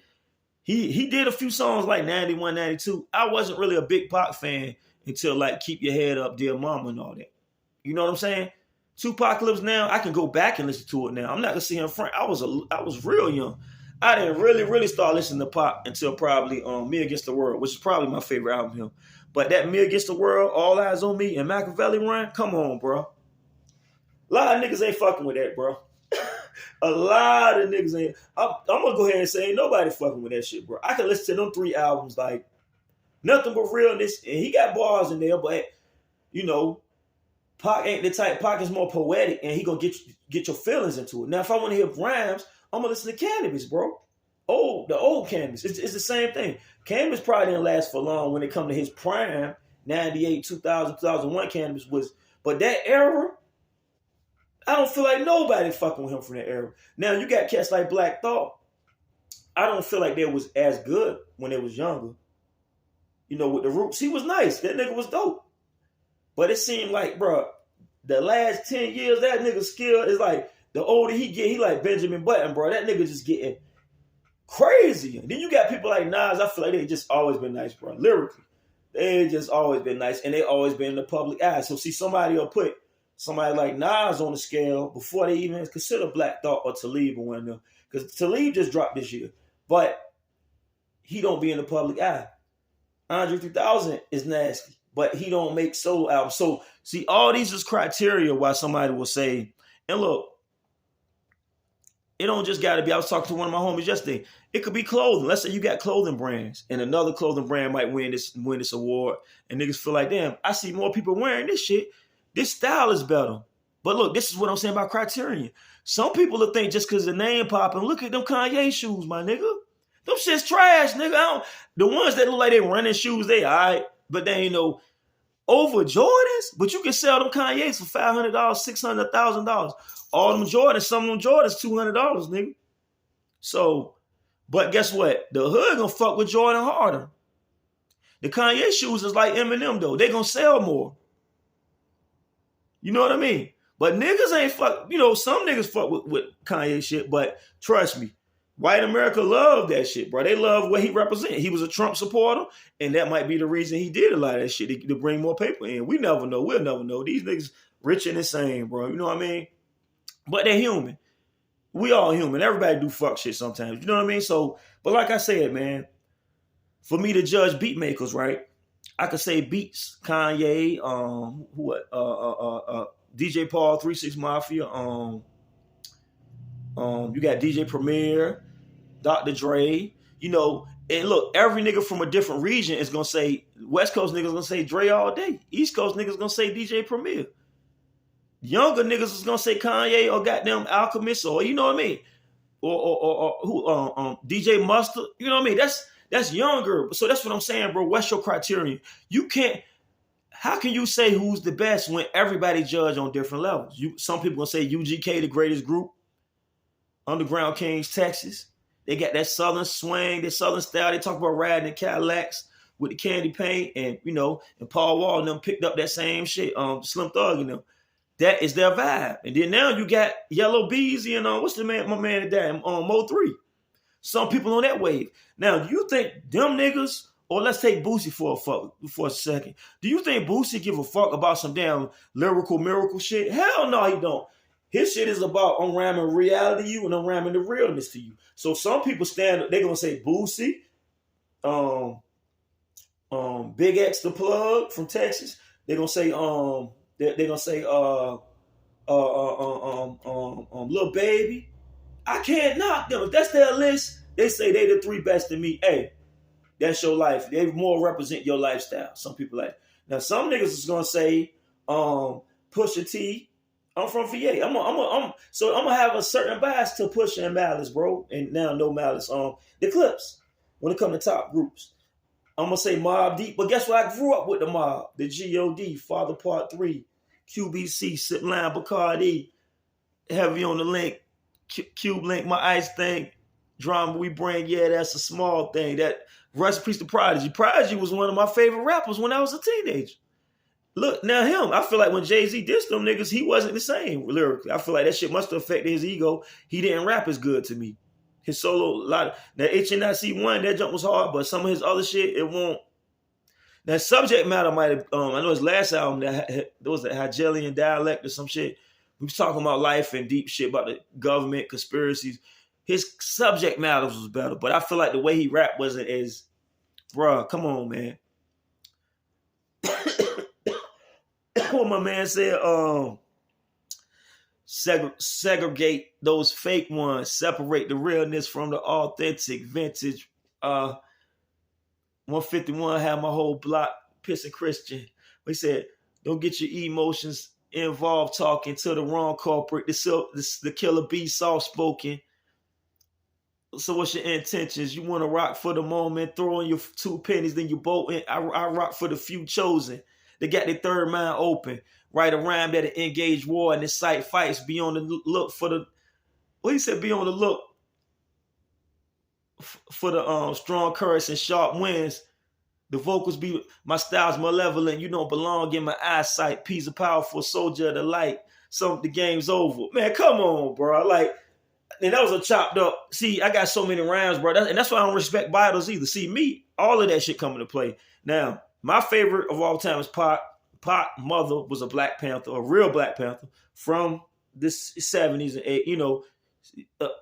he did a few songs like 91, 92. I wasn't really a big Pac fan until like Keep Your Head Up, Dear Mama and all that. You know what I'm saying? Tupacalypse now, I can go back and listen to it now. I'm not gonna see him front. I was real young. I didn't really start listening to Pac until probably Me Against the World, which is probably my favorite album of him. But that Me Against the World, All Eyes on Me, and Machiavelli Run, come on, bro. A lot of niggas ain't fucking with that, bro. A lot of niggas ain't. I'm gonna go ahead and say ain't nobody fucking with that shit, bro. I can listen to them 3 albums like nothing but realness, and he got bars in there, but you know, Pac ain't the type. Pac is more poetic, and he gonna get your feelings into it. Now, if I want to hear rhymes, I'm gonna listen to Cannabis, bro. The old Cannabis. It's the same thing. Cannabis probably didn't last for long when it come to his prime. 98, 2000, 2001 Cannabis was, but that era, I don't feel like nobody fucking with him from that era. Now you got cats like Black Thought. I don't feel like they was as good when they was younger. You know, with the Roots, he was nice. That nigga was dope. But it seemed like, bro, the last 10 years, that nigga's skill is like, the older he get, he like Benjamin Button, bro. That nigga just getting crazy. And then you got people like Nas, I feel like they just always been nice, bro. Lyrically. They just always been nice. And they always been in the public eye. So see, somebody will put somebody like Nas on the scale before they even consider Black Thought or Talib or one of them. Because Talib just dropped this year. But he don't be in the public eye. Andre 3000 is nasty. But he don't make solo albums. So, see, all these is criteria why somebody will say, and look, it don't just got to be, I was talking to one of my homies yesterday, it could be clothing. Let's say you got clothing brands, and another clothing brand might win this award, and niggas feel like, damn, I see more people wearing this shit. This style is better. But look, this is what I'm saying about criterion. Some people will think just because the name popping, look at them Kanye shoes, my nigga. Them shit's trash, nigga. The ones that look like they running shoes, they all right. But they ain't no over Jordans, but you can sell them Kanye's for $500, $600, $1,000. All them Jordans, some of them Jordans, $200, nigga. So, but guess what? The hood gonna fuck with Jordan harder. The Kanye shoes is like Eminem though. They gonna sell more. You know what I mean? But niggas ain't fuck. You know, some niggas fuck with Kanye shit. But trust me, white America love that shit, bro. They love what he represented. He was a Trump supporter, and that might be the reason he did a lot of that shit to bring more paper in. We never know. We'll never know. These niggas rich and insane, bro. You know what I mean? But they're human. We all human. Everybody do fuck shit sometimes. You know what I mean? So, but like I said, man, for me to judge beat makers, right? I could say Beats, Kanye, DJ Paul, 3 6 Mafia, you got DJ Premier, Dr. Dre, you know, and look, every nigga from a different region is gonna say, West Coast niggas gonna say Dre all day. East Coast niggas gonna say DJ Premier. Younger niggas is gonna say Kanye or goddamn Alchemist, or you know what I mean? Or who DJ Mustard, you know what I mean? That's younger. So that's what I'm saying, bro. What's your criterion? You can't. How can you say who's the best when everybody judge on different levels? Some people gonna say UGK the greatest group. Underground Kings, Texas. They got that southern swing, that southern style. They talk about riding in Cadillacs with the candy paint, and you know, and Paul Wall and them picked up that same shit. Slim Thug and them. That is their vibe. And then now you got Yellow Beezy and what's the man, my man at that, Mo 3. Some people on that wave. Now, do you think them niggas, or let's take Boosie for a second. Do you think Boosie give a fuck about some damn lyrical miracle shit? Hell no, he don't. His shit is about unramming reality to you and unramming the realness to you. So some people they're gonna say Boosie, Big X the Plug from Texas. They're gonna say they're gonna say Lil Baby. I can't knock them. If that's their list, they say they the 3 best to me. Hey, that's your life. They more represent your lifestyle. Some people like. Now some niggas is gonna say Pusha T. I'm from VA. So I'm gonna have a certain bias to Pusha and Malice, bro. And now no Malice. The Clips. When it comes to top groups, I'm gonna say Mobb Deep. But guess what? I grew up with the Mob, the God, Father Part 3, QBC, Sip Line, Bacardi, Heavy on the Link, Cube Link, My Ice Thing, Drama We Bring. Yeah, that's a small thing. That rest in peace to Prodigy. Prodigy was one of my favorite rappers when I was a teenager. Look, now him, I feel like when Jay-Z dissed them niggas, he wasn't the same lyrically. I feel like that shit must have affected his ego. He didn't rap as good to me. His solo, now HNIC1, that jump was hard, but some of his other shit, it won't. That subject matter might have, I know his last album, there was a Hegelian dialect or some shit. We was talking about life and deep shit about the government, conspiracies. His subject matter was better, but I feel like the way he rapped wasn't as, bruh, come on, man. What my man said, segregate those fake ones, separate the realness from the authentic vintage. 151 had my whole block pissing Christian. He said, don't get your emotions involved talking to the wrong culprit. The killer bee soft spoken. So what's your intentions? You want to rock for the moment, throw in your 2 pennies, then you bolt in. I rock for the few chosen. They got their third mind open. Write a rhyme that engage war and incite fights. Be on the look for the, what he said, be on the look for the strong currents and sharp winds. The vocals be, my style's malevolent. You don't belong in my eyesight. Peace a powerful soldier of the light. So the game's over. Man, come on, bro. Like, and that was a chopped up. See, I got so many rhymes, bro. And that's why I don't respect Vitals either. See, me, all of that shit come into play. Now, my favorite of all time is Pac. Pac mother was a Black Panther, a real Black Panther from the 70s and 80s, you know.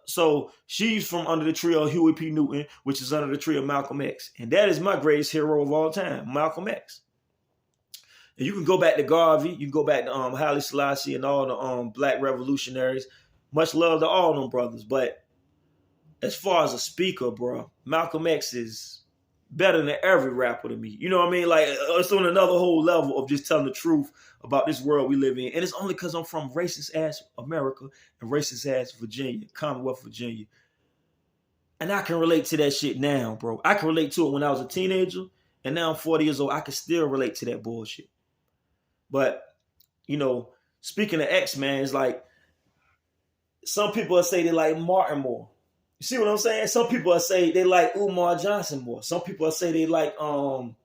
So she's from under the tree of Huey P. Newton, which is under the tree of Malcolm X. And that is my greatest hero of all time, Malcolm X. And you can go back to Garvey, you can go back to Haile Selassie and all the Black revolutionaries. Much love to all them brothers. But as far as a speaker, bro, Malcolm X is better than every rapper to me. You know what I mean? Like, it's on another whole level of just telling the truth about this world we live in. And it's only because I'm from racist-ass America and racist-ass Virginia, Commonwealth, Virginia. And I can relate to that shit now, bro. I can relate to it when I was a teenager, and now I'm 40 years old. I can still relate to that bullshit. But, you know, speaking of X, man, it's like, some people will say they like Martin more. You see what I'm saying? Some people will say they like Umar Johnson more. Some people will say they like one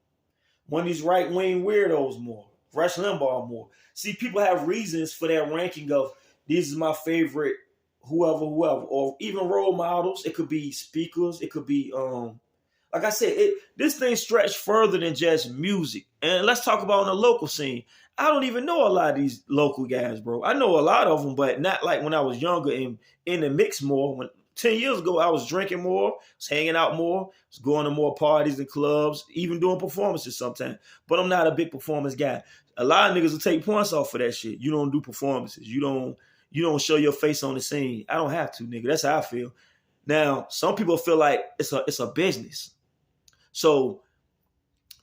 of these right-wing weirdos more. Rush Limbaugh more. See, people have reasons for their ranking of these is my favorite whoever, or even role models. It could be speakers. It could be, like I said, this thing stretched further than just music. And let's talk about on the local scene. I don't even know a lot of these local guys, bro. I know a lot of them, but not like when I was younger and in the mix more. When 10 years ago, I was drinking more, was hanging out more, was going to more parties and clubs, even doing performances sometimes. But I'm not a big performance guy. A lot of niggas will take points off for that shit. You don't do performances. You don't show your face on the scene. I don't have to, nigga. That's how I feel. Now, some people feel like it's a business. So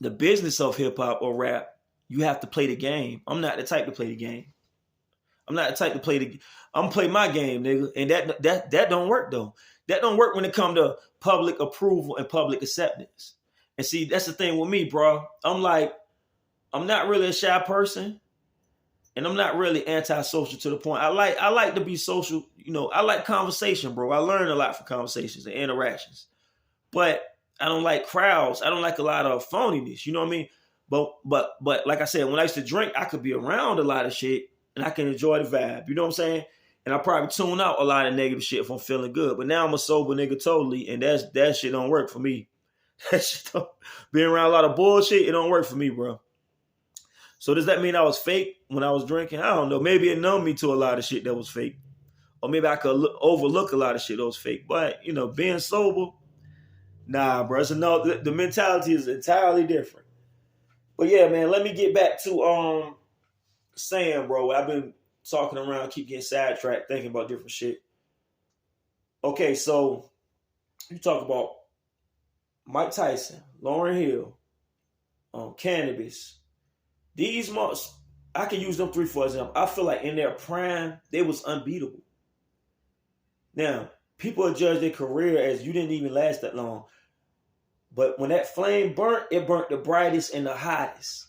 the business of hip hop or rap, you have to play the game. I'm not the type to play the game. I'm not the type to play I'm gonna play my game, nigga. And that don't work though. That don't work when it comes to public approval and public acceptance. And see, that's the thing with me, bro. I'm not really a shy person, and I'm not really antisocial to the point. I like to be social, you know. I like conversation, bro. I learn a lot from conversations and interactions. But I don't like crowds. I don't like a lot of phoniness. You know what I mean? But like I said, when I used to drink, I could be around a lot of shit and I can enjoy the vibe. You know what I'm saying? And I probably tune out a lot of negative shit if I'm feeling good. But now I'm a sober nigga totally, and that shit don't work for me. That shit don't, being around a lot of bullshit, it don't work for me, bro. So does that mean I was fake when I was drinking? I don't know. Maybe it numbed me to a lot of shit that was fake. Or maybe I could overlook a lot of shit that was fake. But, you know, being sober, nah, bro. So no, the mentality is entirely different. But yeah, man, let me get back to Sam, bro. I've been talking around, keep getting sidetracked, thinking about different shit. Okay, so you talk about Mike Tyson, Lauryn Hill, Cannabis. These months, I can use them three for example. I feel like in their prime, they was unbeatable. Now, people judge their career as you didn't even last that long. But when that flame burnt, it burnt the brightest and the hottest.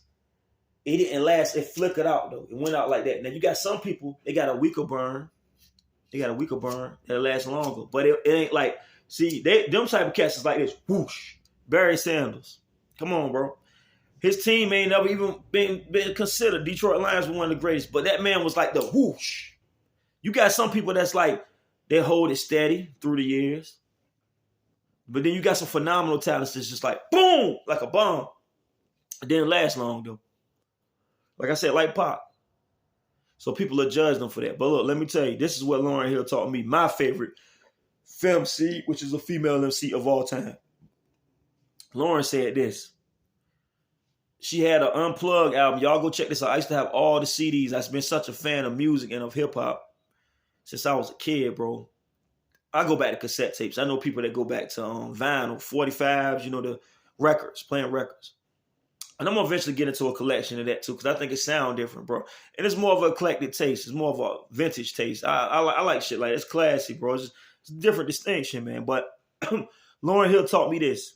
It didn't last. It flickered out, though. It went out like that. Now, you got some people, they got a weaker burn. That'll last longer. But it ain't like, see, them type of cats is like this. Whoosh. Barry Sanders. Come on, bro. His team ain't never even been considered. Detroit Lions were one of the greatest. But that man was like the whoosh. You got some people that's like, they hold it steady through the years. But then you got some phenomenal talents that's just like, boom, like a bomb. It didn't last long, though. Like I said, like Pop. So people will judge them for that. But look, let me tell you, this is what Lauryn Hill taught me. My favorite femc, which is a female MC of all time. Lauryn said this. She had an Unplugged album. Y'all go check this out. I used to have all the CDs. I've been such a fan of music and of hip-hop. since I was a kid, bro. I go back to cassette tapes. I know people that go back to vinyl, 45s, the records, playing records. And I'm going to eventually get into a collection of that too, because I think it sounds different, bro. And it's more of an eclectic taste. It's more of a vintage taste. I like shit like that. It's classy, bro. It's a different distinction, man. But Lauryn Hill taught me this.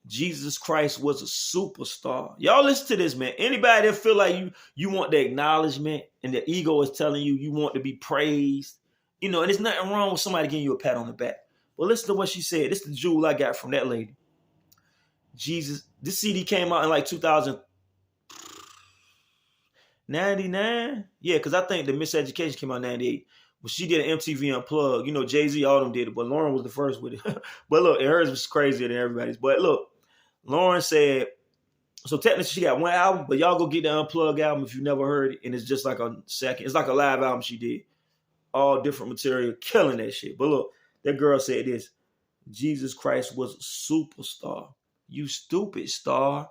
Jesus Christ was a superstar. Y'all listen to this, man. Anybody that feel like you want the acknowledgement and the ego is telling you want to be praised, and there's nothing wrong with somebody giving you a pat on the back. But listen to what she said. This is the jewel I got from that lady. Jesus, this CD came out in like 2099. Yeah, because I think the Miseducation came out in 98. But she did an MTV Unplugged. Jay-Z, all them did it, but Lauryn was the first with it. But look, hers was crazier than everybody's. But look, Lauryn said, so technically she got one album, but y'all go get the Unplugged album if you never heard it. And it's just like a second. It's like a live album she did. All different material, killing that shit. But look, that girl said this. Jesus Christ was a superstar. You stupid star.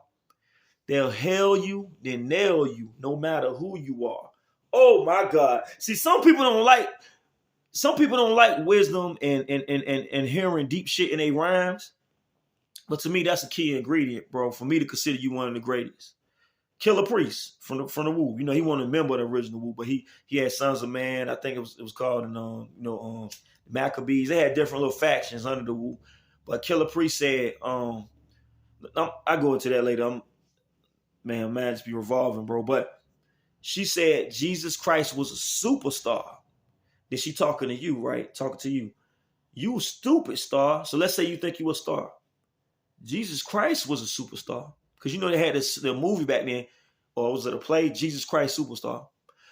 They'll hail you, then nail you, no matter who you are. Oh my God. See, some people don't like wisdom and hearing deep shit in their rhymes. But to me, that's a key ingredient, bro, for me to consider you one of the greatest. Killer Priest from the Wu. He wasn't a member of the original Wu, but he had Sons of Man. I think it was called Maccabees. They had different little factions under the Wu. But Killer Priest said, I go into that later. Man just be revolving, bro. But she said Jesus Christ was a superstar. Then she talking to you, right? Talking to you. You a stupid star. So let's say you think you a star. Jesus Christ was a superstar. Because they had the movie back then, or was it a play, Jesus Christ Superstar.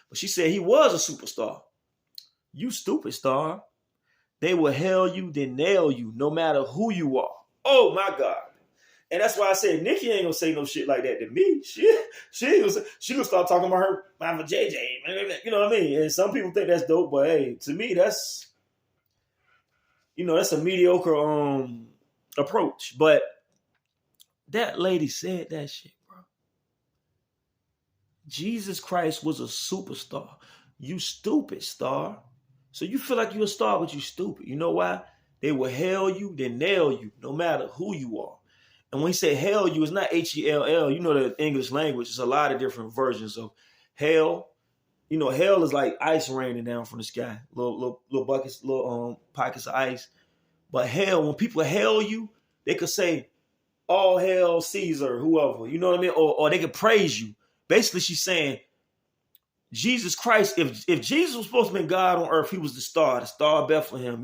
But she said he was a superstar. You stupid star. They will hail you, then nail you, no matter who you are. Oh my God. And that's why I said Nicki ain't gonna say no shit like that to me. She gonna start talking about her Mama JJ. You know what I mean? And some people think that's dope, but hey, to me that's that's a mediocre approach. But that lady said that shit, bro. Jesus Christ was a superstar. You stupid star. So you feel like you a star, but you stupid. You know why? They will hail you, then nail you, no matter who you are. And when he say hail you, it's not H-E-L-L. The English language. There's a lot of different versions of hail. Hail is like ice raining down from the sky. Little buckets, little pockets of ice. But hail, when people hail you, they could say, all hail Caesar, whoever. You know what I mean? Or they could praise you. Basically, she's saying, Jesus Christ, if Jesus was supposed to be God on earth, he was the star of Bethlehem.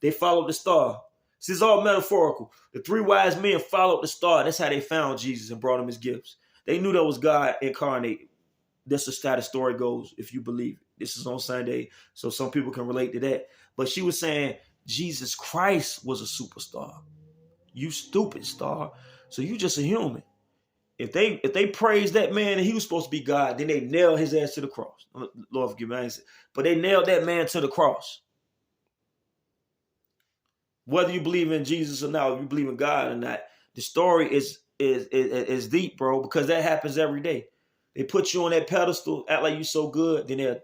They followed the star. This is all metaphorical. The three wise men followed the star. That's how they found Jesus and brought him his gifts. They knew that was God incarnated. That's just how the story goes, if you believe it. This is on Sunday, so some people can relate to that. But she was saying Jesus Christ was a superstar. You stupid star. So you just a human. If they praise that man and he was supposed to be God, then they nailed his ass to the cross. Lord forgive me, but they nailed that man to the cross. Whether you believe in Jesus or not, if you believe in God or not, the story is deep, bro, because that happens every day. They put you on that pedestal, act like you so good, then they'll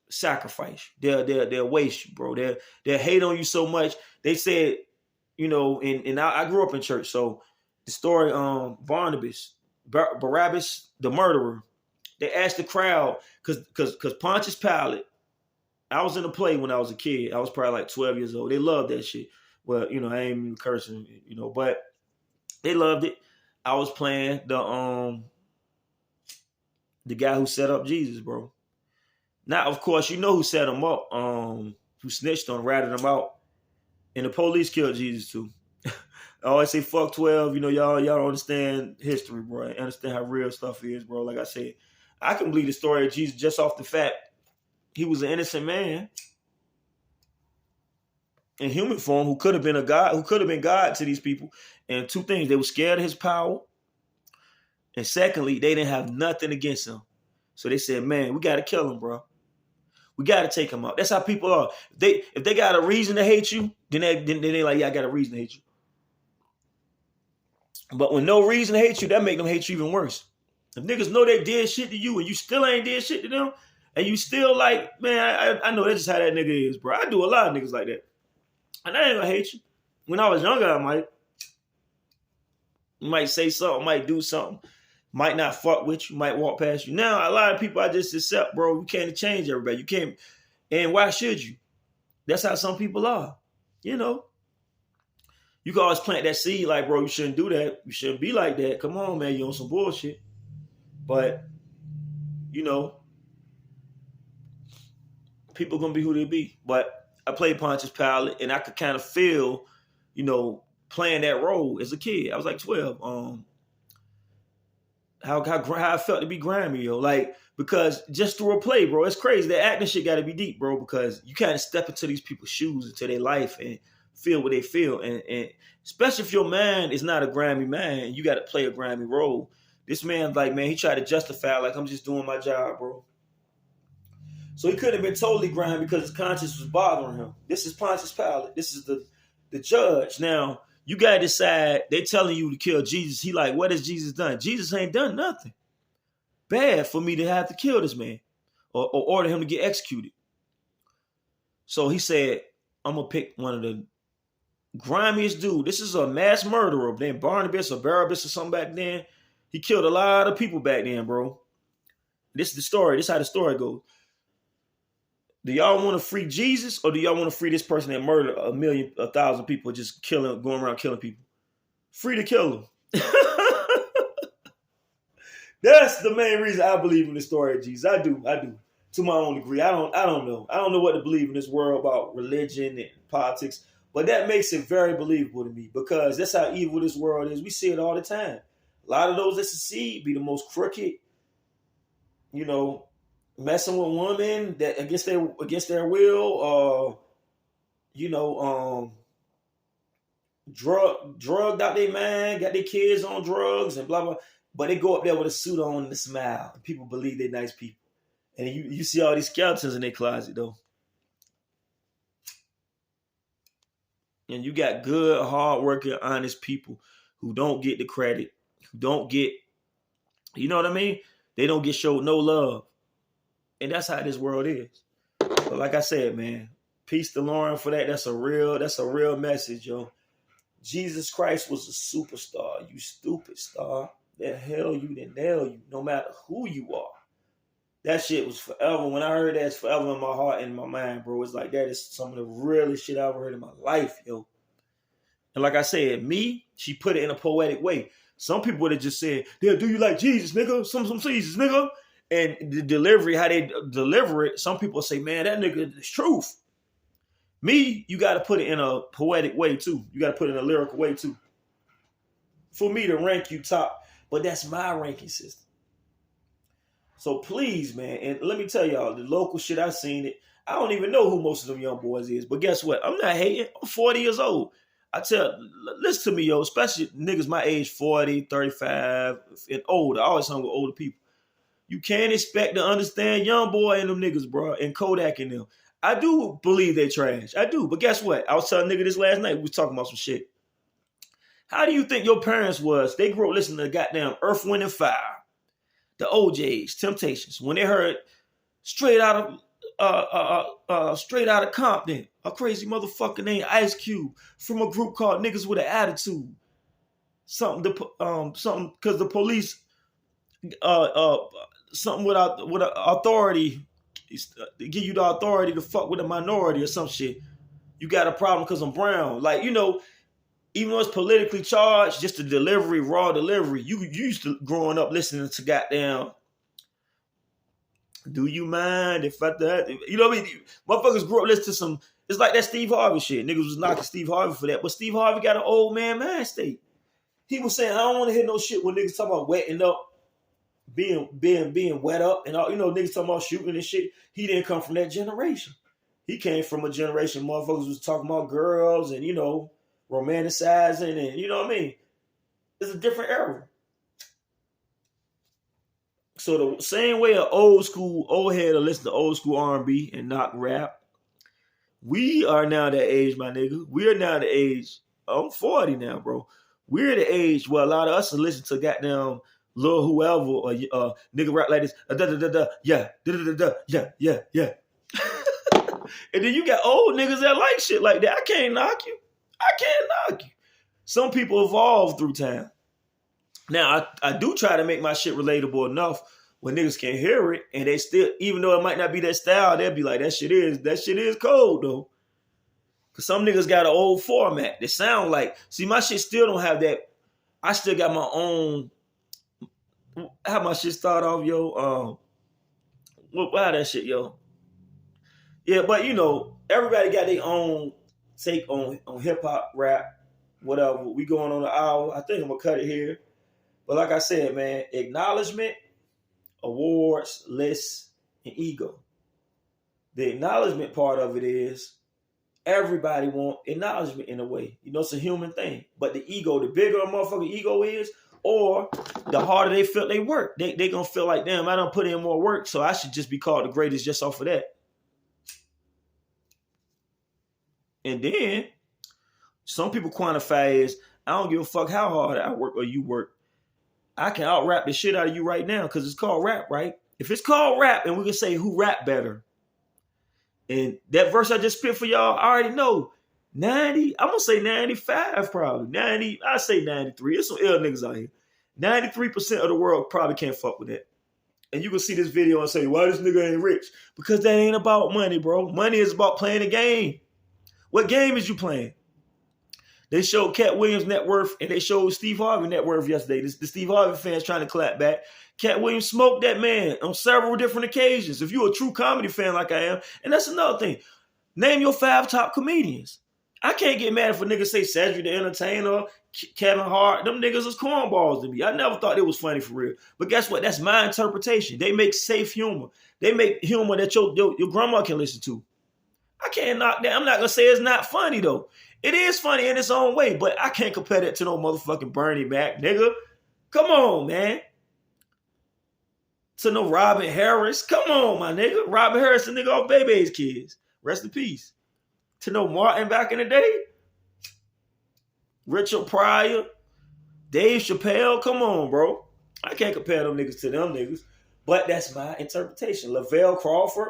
sacrifice you. They'll waste you, bro. They'll hate on you so much. They said, and I grew up in church, so the story Barnabas, Barabbas, the murderer, they asked the crowd, because Pontius Pilate, I was in a play when I was a kid. I was probably like 12 years old. They loved that shit. Well, I ain't even cursing, but they loved it. I was playing the guy who set up Jesus, bro. Now, of course, who set him up, who snitched on, ratted him out. And the police killed Jesus too. I always say fuck 12. Y'all don't understand history, bro. I understand how real stuff is, bro. Like I said, I can believe the story of Jesus just off the fact he was an innocent man in human form who could have been God to these people. And two things, they were scared of his power. And secondly, they didn't have nothing against him. So they said, man, we got to kill him, bro. We got to take him out. That's how people are. If they got a reason to hate you, then they like, yeah, I got a reason to hate you. But when no reason to hate you, that make them hate you even worse. If niggas know they did shit to you and you still ain't did shit to them, And you still like, man, I know that's just how that nigga is, bro. I do a lot of niggas like that. And I ain't gonna hate you. When I was younger, I might say something, might do something, might not fuck with you, might walk past you. Now, a lot of people I just accept, bro. You can't change everybody. You can't, and why should you? That's how some people are. You know, you can always plant that seed like, bro, you shouldn't do that. You shouldn't be like that. Come on, man, you on some bullshit. But, you know, people gonna be who they be. But I played Pontius Pilate, and I could kind of feel, you know, playing that role as a kid. I was like 12. How I felt to be grimy, yo. Like, because just through a play, bro, it's crazy. That acting shit got to be deep, bro, because you kind of step into these people's shoes, into their life, and feel what they feel. And especially if your man is not a grimy man, you got to play a grimy role. This man's like, man, he tried to justify, like, I'm just doing my job, bro. So he couldn't have been totally grimy because his conscience was bothering him. This is Pontius Pilate. This is the judge. Now, you got to decide, they telling you to kill Jesus. He like, what has Jesus done? Jesus ain't done nothing bad for me to have to kill this man or order him to get executed. So he said, I'm going to pick one of the grimiest dude. This is a mass murderer. Then Barnabas or Barabbas or something back then. He killed a lot of people back then, bro. This is the story. This is how the story goes. Do y'all want to free Jesus, or do y'all want to free this person that murdered 1,000 people, just going around killing people? Free to kill them. That's the main reason I believe in the story of Jesus. I do. To my own degree. I don't know. I don't know what to believe in this world about religion and politics, but that makes it very believable to me, because that's how evil this world is. We see it all the time. A lot of those that succeed be the most crooked, you know, messing with women that against their will, you know, drugged out their mind, got their kids on drugs and blah blah. But they go up there with a suit on and a smile. People believe they're nice people, and you see all these skeletons in their closet though. And you got good, hardworking, honest people who don't get the credit, who don't get, you know what I mean? They don't get showed no love. And that's how this world is. But like I said, man, peace to Lauren for that. That's a real message, yo. Jesus Christ was a superstar. You stupid star. The hell you didn't nail you, no matter who you are. That shit was forever. When I heard that, it's forever in my heart and in my mind, bro. It's like, that is some of the realest shit I've ever heard in my life, yo. And like I said, she put it in a poetic way. Some people would have just said, yeah, do you like Jesus, nigga? Some Jesus, nigga. And the delivery, how they deliver it, some people say, man, that nigga is truth. You got to put it in a poetic way, too. You got to put it in a lyrical way, too. For me to rank you top, but that's my ranking system. So please, man, and let me tell y'all, the local shit, I've seen it. I don't even know who most of them young boys is, but guess what? I'm not hating. I'm 40 years old. Listen to me, yo, especially niggas my age, 40, 35, and older. I always hung with older people. You can't expect to understand young boy and them niggas, bro, and Kodak and them. I do believe they trash. I do. But guess what? I was telling a nigga this last night. We was talking about some shit. How do you think your parents was? They grew up listening to goddamn Earth, Wind, and Fire, the OJs, Temptations. When they heard straight out of Compton, a crazy motherfucker named Ice Cube from a group called Niggas with an Attitude. Something because the police something with authority, give you the authority to fuck with a minority or some shit. You got a problem because I'm brown. Like, you know, even though it's politically charged, just the delivery, raw delivery. You used to growing up listening to goddamn, do you mind if I, you know what I mean? Motherfuckers grew up listening to some, it's like that Steve Harvey shit. Niggas was knocking Steve Harvey for that. But Steve Harvey got an old man mind state. He was saying, I don't want to hear no shit when niggas talking about wetting up, being wet up, and all, you know, niggas talking about shooting and shit. He didn't come from that generation. He came from a generation motherfuckers was talking about girls and, you know, romanticizing and, you know what I mean? It's a different era. So the same way an old head will listen to old school R&B and not rap, we are now that age, my nigga. We are now the age, I'm 40 now, bro. We're the age where a lot of us are listening to goddamn Lil whoever or nigga rap like this, da da da da, yeah, da da da da, yeah, yeah, yeah. And then you got old niggas that like shit like that. I can't knock you. I can't knock you. Some people evolve through time. Now, I do try to make my shit relatable enough when niggas can hear it, and they still, even though it might not be that style, they'll be like, that shit is cold though. Cause some niggas got an old format. They sound like, see, my shit still don't have that. I still got my own. How my shit start off, yo? How that shit, yo? Yeah, but you know, everybody got their own take on hip hop, rap, whatever. We going on an hour. I think I'm gonna cut it here. But like I said, man, acknowledgement, awards, lists, and ego. The acknowledgement part of it is everybody want acknowledgement in a way. You know, it's a human thing. But the ego, the bigger a motherfucking ego is, or the harder they feel they work. They gonna feel like, damn, I done put in more work, so I should just be called the greatest just off of that. And then some people quantify as, I don't give a fuck how hard I work or you work. I can out rap the shit out of you right now because it's called rap, right? If it's called rap and we can say who rap better, and that verse I just spit for y'all, I already know 90, I'm gonna say 95 probably. 90, I say 93. There's some ill niggas out here. 93% of the world probably can't fuck with that. And you can see this video and say, why this nigga ain't rich? Because that ain't about money, bro. Money is about playing a game. What game is you playing? They showed Cat Williams' net worth and they showed Steve Harvey net worth yesterday. The Steve Harvey fans trying to clap back. Cat Williams smoked that man on several different occasions. If you're a true comedy fan like I am, and that's another thing. Name your 5 top comedians. I can't get mad if a nigga say Cedric the Entertainer, Kevin Hart. Them niggas is cornballs to me. I never thought it was funny for real. But guess what? That's my interpretation. They make safe humor. They make humor that your grandma can listen to. I can't knock that. I'm not going to say it's not funny, though. It is funny in its own way, but I can't compare that to no motherfucking Bernie Mac, nigga. Come on, man. To no Robin Harris. Come on, my nigga. Robin Harris, the nigga off Baby's Kids. Rest in peace. To no Martin back in the day. Richard Pryor. Dave Chappelle. Come on, bro. I can't compare them niggas to them niggas. But that's my interpretation. Lavelle Crawford.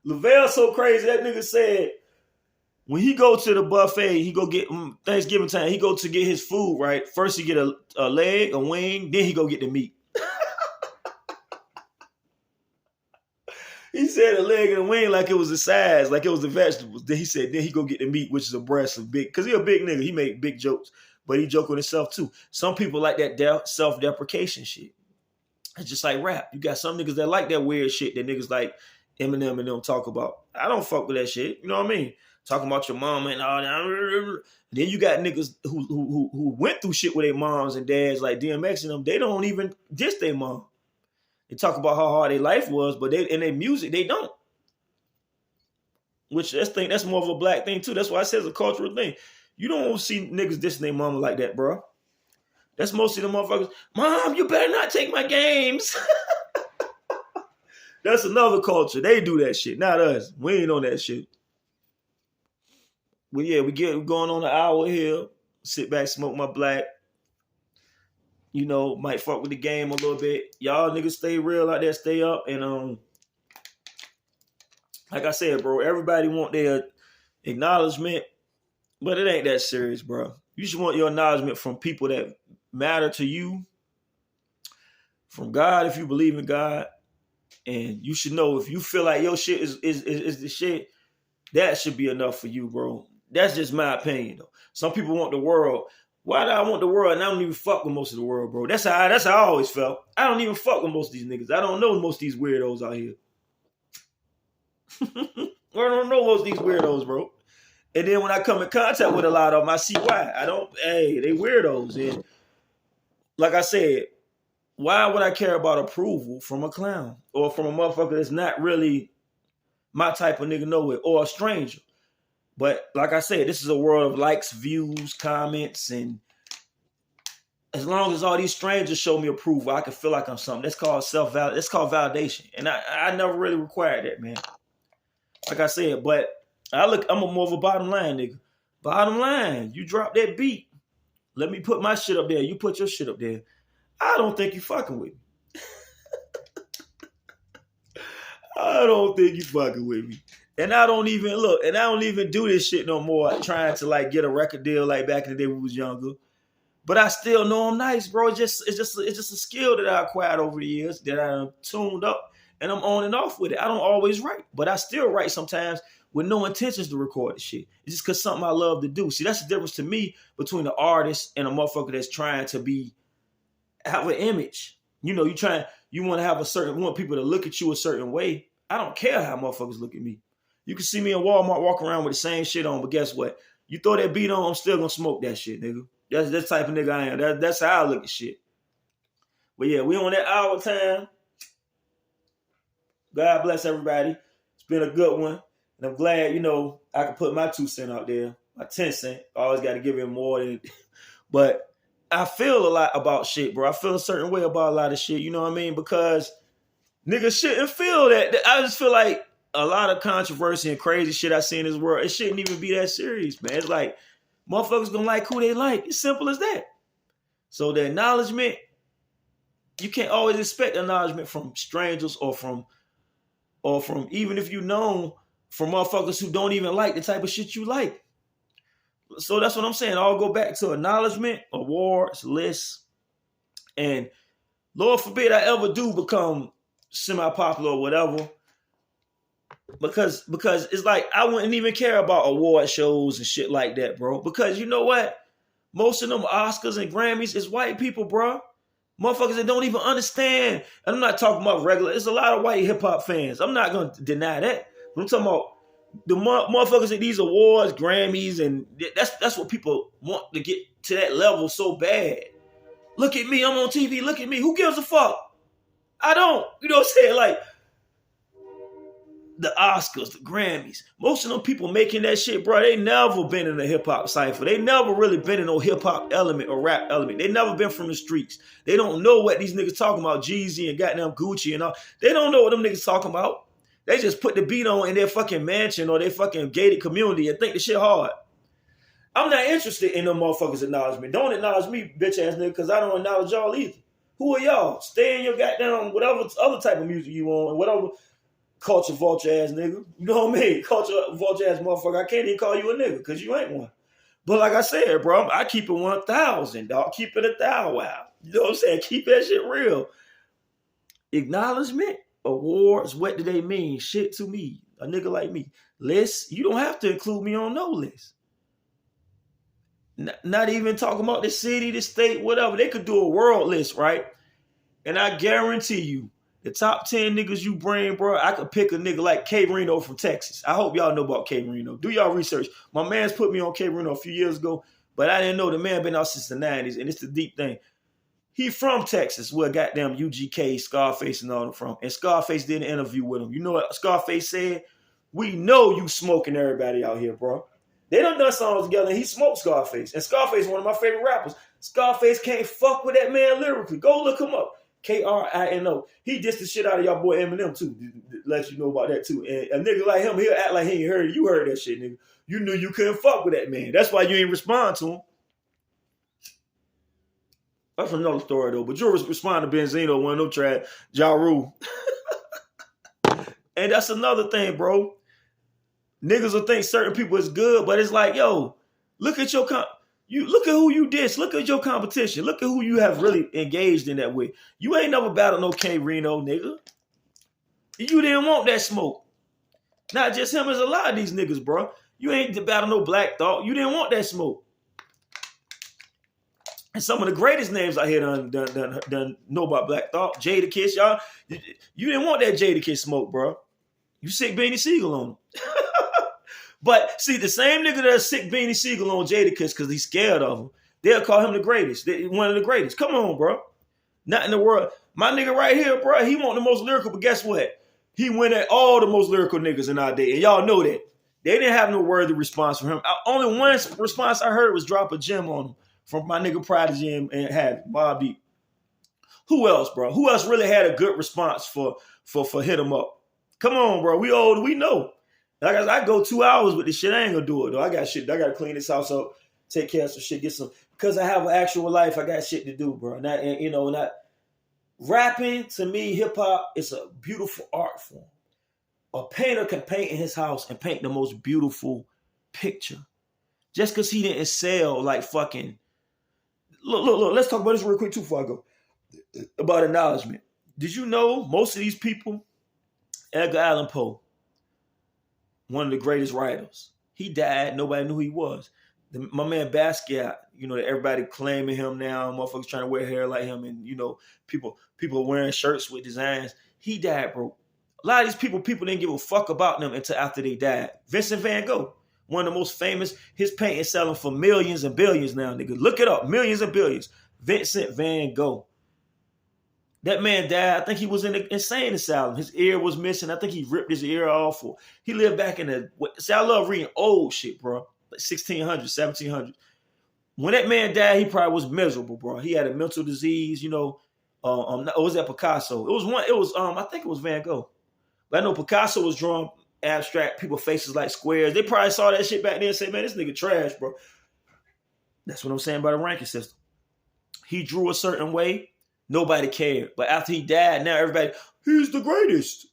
Lavelle so crazy, that nigga said, when he go to the buffet, he go get Thanksgiving time, he go to get his food, right? First he get a leg, a wing, then he go get the meat. He said a leg and a wing like it was the size, like it was the vegetables. Then he said, then he go get the meat, which is a breast of big, because he a big nigga. He make big jokes, but he joke with himself too. Some people like that self-deprecation shit. It's just like rap. You got some niggas that like that weird shit that niggas like Eminem and them talk about. I don't fuck with that shit. You know what I mean? Talking about your mama and all that. Then you got niggas who went through shit with their moms and dads like DMX and them. They don't even diss their mom. They talk about how hard their life was, but they in their music, they don't. Which that's more of a black thing too. That's why I say it's a cultural thing. You don't see niggas dissing their mama like that, bro. That's mostly the motherfuckers. Mom, you better not take my games. That's another culture. They do that shit, not us. We ain't on that shit. Well, yeah, we going on an hour here. Sit back, smoke my black. You know, might fuck with the game a little bit. Y'all niggas stay real out there, stay up. And like I said, bro, everybody want their acknowledgement, but it ain't that serious, bro. You just want your acknowledgement from people that matter to you, from God if you believe in God. And you should know if you feel like your shit is the shit, that should be enough for you, bro. That's just my opinion, though. Some people want the world. Why do I want the world? And I don't even fuck with most of the world, bro. That's how I always felt. I don't even fuck with most of these niggas. I don't know most of these weirdos out here. I don't know most of these weirdos, bro. And then when I come in contact with a lot of them, I see why. They weirdos. And like I said, why would I care about approval from a clown or from a motherfucker that's not really my type of nigga nowhere, or a stranger? But like I said, this is a world of likes, views, comments, and as long as all these strangers show me approval, I can feel like I'm something. That's called self-validation. That's called validation. And I never really required that, man. Like I said, but I'm more of a bottom line nigga. Bottom line, you drop that beat. Let me put my shit up there. You put your shit up there. I don't think you fucking with me. I don't think you fucking with me. And I don't even do this shit no more, trying to like get a record deal like back in the day when we was younger. But I still know I'm nice, bro. It's just a skill that I acquired over the years that I tuned up, and I'm on and off with it. I don't always write, but I still write sometimes with no intentions to record the shit. It's just because something I love to do. See, that's the difference to me between an artist and a motherfucker that's trying to have an image. You know, you want to have want people to look at you a certain way. I don't care how motherfuckers look at me. You can see me in Walmart walking around with the same shit on, but guess what? You throw that beat on, I'm still gonna smoke that shit, nigga. That's the type of nigga I am. That's how I look at shit. But yeah, we on that hour time. God bless everybody. It's been a good one. And I'm glad, I can put my 2 cents out there. My 10 cents. I always got to give him more than. But I feel a lot about shit, bro. I feel a certain way about a lot of shit. You know what I mean? Because niggas shouldn't feel that. I just feel like a lot of controversy and crazy shit I see in this world, it shouldn't even be that serious, man. It's like motherfuckers gonna like who they like. It's simple as that. So the acknowledgement, you can't always expect acknowledgement from strangers or from even if you know from motherfuckers who don't even like the type of shit you like. So that's what I'm saying. I'll go back to acknowledgement, awards, lists, and Lord forbid I ever do become semi-popular or whatever. Because it's like I wouldn't even care about award shows and shit like that, bro. Because you know what? Most of them Oscars and Grammys is white people, bro. Motherfuckers that don't even understand. And I'm not talking about regular. There's a lot of white hip-hop fans. I'm not going to deny that. But I'm talking about the motherfuckers at these awards, Grammys, and that's what people want to get to that level so bad. Look at me. I'm on TV. Look at me. Who gives a fuck? I don't. You know what I'm saying? Like, the Oscars, the Grammys. Most of them people making that shit, bro, they never been in a hip-hop cypher. They never really been in no hip-hop element or rap element. They never been from the streets. They don't know what these niggas talking about, Jeezy and goddamn Gucci and all. They don't know what them niggas talking about. They just put the beat on in their fucking mansion or their fucking gated community and think the shit hard. I'm not interested in them motherfuckers' acknowledgement. Don't acknowledge me, bitch-ass nigga, because I don't acknowledge y'all either. Who are y'all? Stay in your goddamn whatever other type of music you on, whatever culture vulture ass nigga. You know what I mean? Culture vulture ass motherfucker. I can't even call you a nigga because you ain't one. But like I said, bro, I keep it 1,000, dog. Keep it 1,000. Wow. You know what I'm saying? Keep that shit real. Acknowledgement, awards, what do they mean? Shit to me. A nigga like me. Lists, you don't have to include me on no list. Not even talking about the city, the state, whatever. They could do a world list, right? And I guarantee you, the top 10 niggas you bring, bro, I could pick a nigga like K Reno from Texas. I hope y'all know about K Reno. Do y'all research. My man's put me on K Reno a few years ago, but I didn't know the man been out since the 90s, and it's the deep thing. He from Texas, where goddamn UGK, Scarface, and all them from. And Scarface did an interview with him. You know what Scarface said? We know you smoking everybody out here, bro. They done songs together, and he smoked Scarface. And Scarface is one of my favorite rappers. Scarface can't fuck with that man lyrically. Go look him up. Krino. He dissed the shit out of y'all boy Eminem too. Let you know about that too. And a nigga like him, he'll act like he ain't heard it. You heard that shit, nigga. You knew you couldn't fuck with that man. That's why you ain't respond to him. That's another story though. But you'll respond to Benzino when no tried Ja Rule. And that's another thing, bro. Niggas will think certain people is good, but it's like, yo, look at your look at who you diss. Look at your competition. Look at who you have really engaged in that with. You ain't never battled no K Reno, nigga. You didn't want that smoke. Not just him, as a lot of these niggas, bro. You ain't battled no Black Thought. You didn't want that smoke. And some of the greatest names I hear done know about Black Thought. Jadakiss, y'all. You didn't want that Jadakiss smoke, bro. You sick Beanie Siegel on him. But see, the same nigga that sick Beanie Siegel on Jadakiss because he's scared of him, they'll call him the greatest. One of the greatest. Come on, bro. Not in the world. My nigga right here, bro, he want the most lyrical, but guess what? He went at all the most lyrical niggas in our day. And y'all know that. They didn't have no worthy response from him. Only one response I heard was drop a gem on him from my nigga Prodigy and had Mobb Deep. Who else, bro? Who else really had a good response for Hit 'Em Up? Come on, bro. We old, we know. Like I go 2 hours with this shit. I ain't gonna do it though. I got shit. I gotta clean this house up, take care of some shit, get some because I have an actual life. I got shit to do, bro. Not rapping. To me, hip hop is a beautiful art form. A painter can paint in his house and paint the most beautiful picture. Just because he didn't sell like fucking. Look. Let's talk about this real quick too before I go. About acknowledgement. Did you know most of these people, Edgar Allan Poe, one of the greatest writers, he died. Nobody knew who he was. My man Basquiat, everybody claiming him now. Motherfuckers trying to wear hair like him, and people wearing shirts with designs. He died, bro. A lot of these people didn't give a fuck about them until after they died. Vincent Van Gogh, one of the most famous. His painting selling for millions and billions now, nigga. Look it up, millions and billions. Vincent Van Gogh. That man died. I think he was in an insane asylum. His ear was missing. I think he ripped his ear off. He lived back in the. See, I love reading old shit, bro. Like 1600, 1700. When that man died, he probably was miserable, bro. He had a mental disease, was that Picasso? I think it was Van Gogh. But I know Picasso was drawing abstract people faces like squares. They probably saw that shit back then and said, man, this nigga trash, bro. That's what I'm saying about the ranking system. He drew a certain way. Nobody cared. But after he died, now everybody, he's the greatest.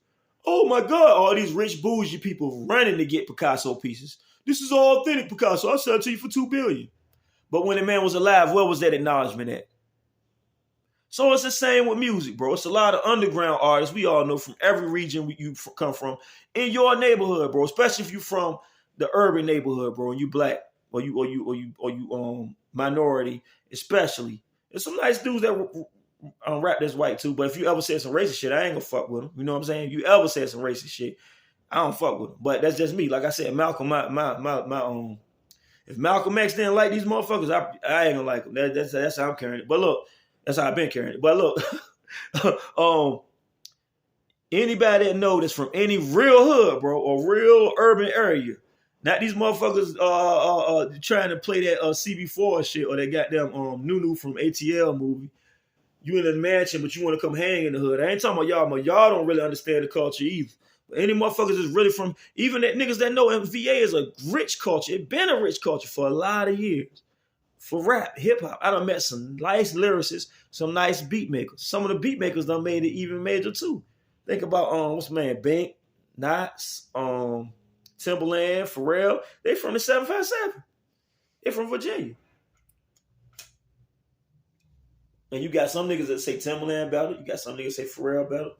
Oh my God. All these rich bougie people running to get Picasso pieces. This is all authentic Picasso. I'll sell it to you for $2 billion. But when the man was alive, where was that acknowledgement at? So it's the same with music, bro. It's a lot of underground artists we all know from every region you come from in your neighborhood, bro. Especially if you from the urban neighborhood, bro, and you black or you minority, especially. There's some nice dudes that rap that's white too. But if you ever said some racist shit, I ain't gonna fuck with them. You know what I'm saying? If you ever said some racist shit, I don't fuck with them. But that's just me. Like I said, Malcolm, if Malcolm X didn't like these motherfuckers, I ain't gonna like them. That's how I'm carrying it. But look. That's how I've been carrying it. But look, anybody that know that's from any real hood, bro, or real urban area, not these motherfuckers trying to play that CB4 shit or that goddamn Nunu from ATL movie. You in a mansion, but you want to come hang in the hood. I ain't talking about y'all, but y'all don't really understand the culture either. But any motherfuckers is really from, even that niggas that know MVA is a rich culture. It been a rich culture for a lot of years. For rap, hip-hop, I done met some nice lyricists, some nice beat makers. Some of the beat makers done made it even major too. Think about, what's my man, Bank, Knots, Timberland, Pharrell. They from the 757. They from Virginia. And you got some niggas that say Timberland better. You got some niggas that say Pharrell better.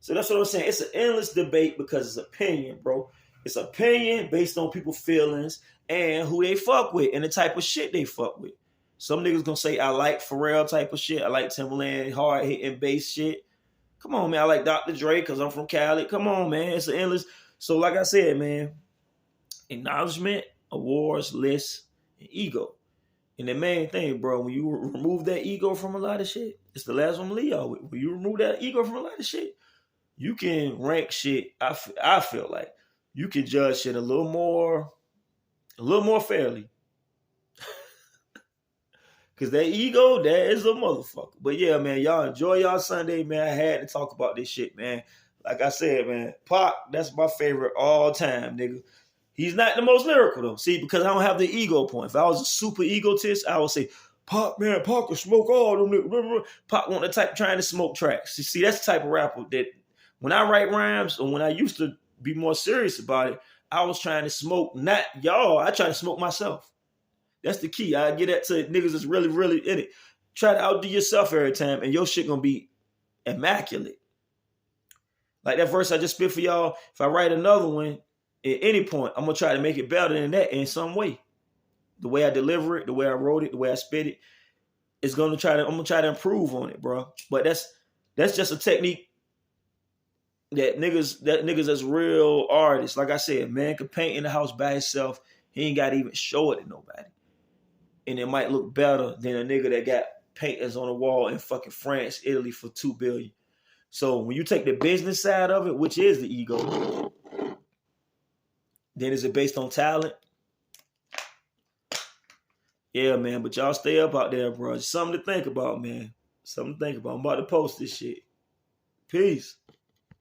So that's what I'm saying. It's an endless debate because it's opinion, bro. It's opinion based on people's feelings and who they fuck with and the type of shit they fuck with. Some niggas gonna say, I like Pharrell type of shit. I like Timberland, hard hitting bass shit. Come on, man. I like Dr. Dre because I'm from Cali. Come on, man. It's an endless. So like I said, man, acknowledgement, awards, lists, and ego. And the main thing, bro, when you remove that ego from a lot of shit, it's the last one I'm leave y'all with. When you remove that ego from a lot of shit, you can rank shit, I feel like. You can judge shit a little more fairly. Cause that ego, that is a motherfucker. But yeah, man, y'all enjoy y'all Sunday, man. I had to talk about this shit, man. Like I said, man, Pac, that's my favorite all time, nigga. He's not the most lyrical though. See, because I don't have the ego point. If I was a super egotist, I would say, Pac, man, Pac can smoke all them niggas. Pac want the type trying to smoke tracks. You see, that's the type of rapper that when I write rhymes or when I used to be more serious about it, I was trying to smoke, not y'all, I try to smoke myself. That's the key. I get that to niggas that's really, really in it. Try to outdo yourself every time and your shit gonna be immaculate. Like that verse I just spit for y'all, if I write another one, at any point, I'm gonna try to make it better than that in some way. The way I deliver it, the way I wrote it, the way I spit it, I'm gonna try to improve on it, bro. But that's just a technique that niggas that's real artists. Like I said, man can paint in the house by himself. He ain't got to even show it to nobody. And it might look better than a nigga that got paintings on the wall in fucking France, Italy for $2 billion. So when you take the business side of it, which is the ego, then is it based on talent? Yeah, man. But y'all stay up out there, bro. It's something to think about, man. Something to think about. I'm about to post this shit. Peace.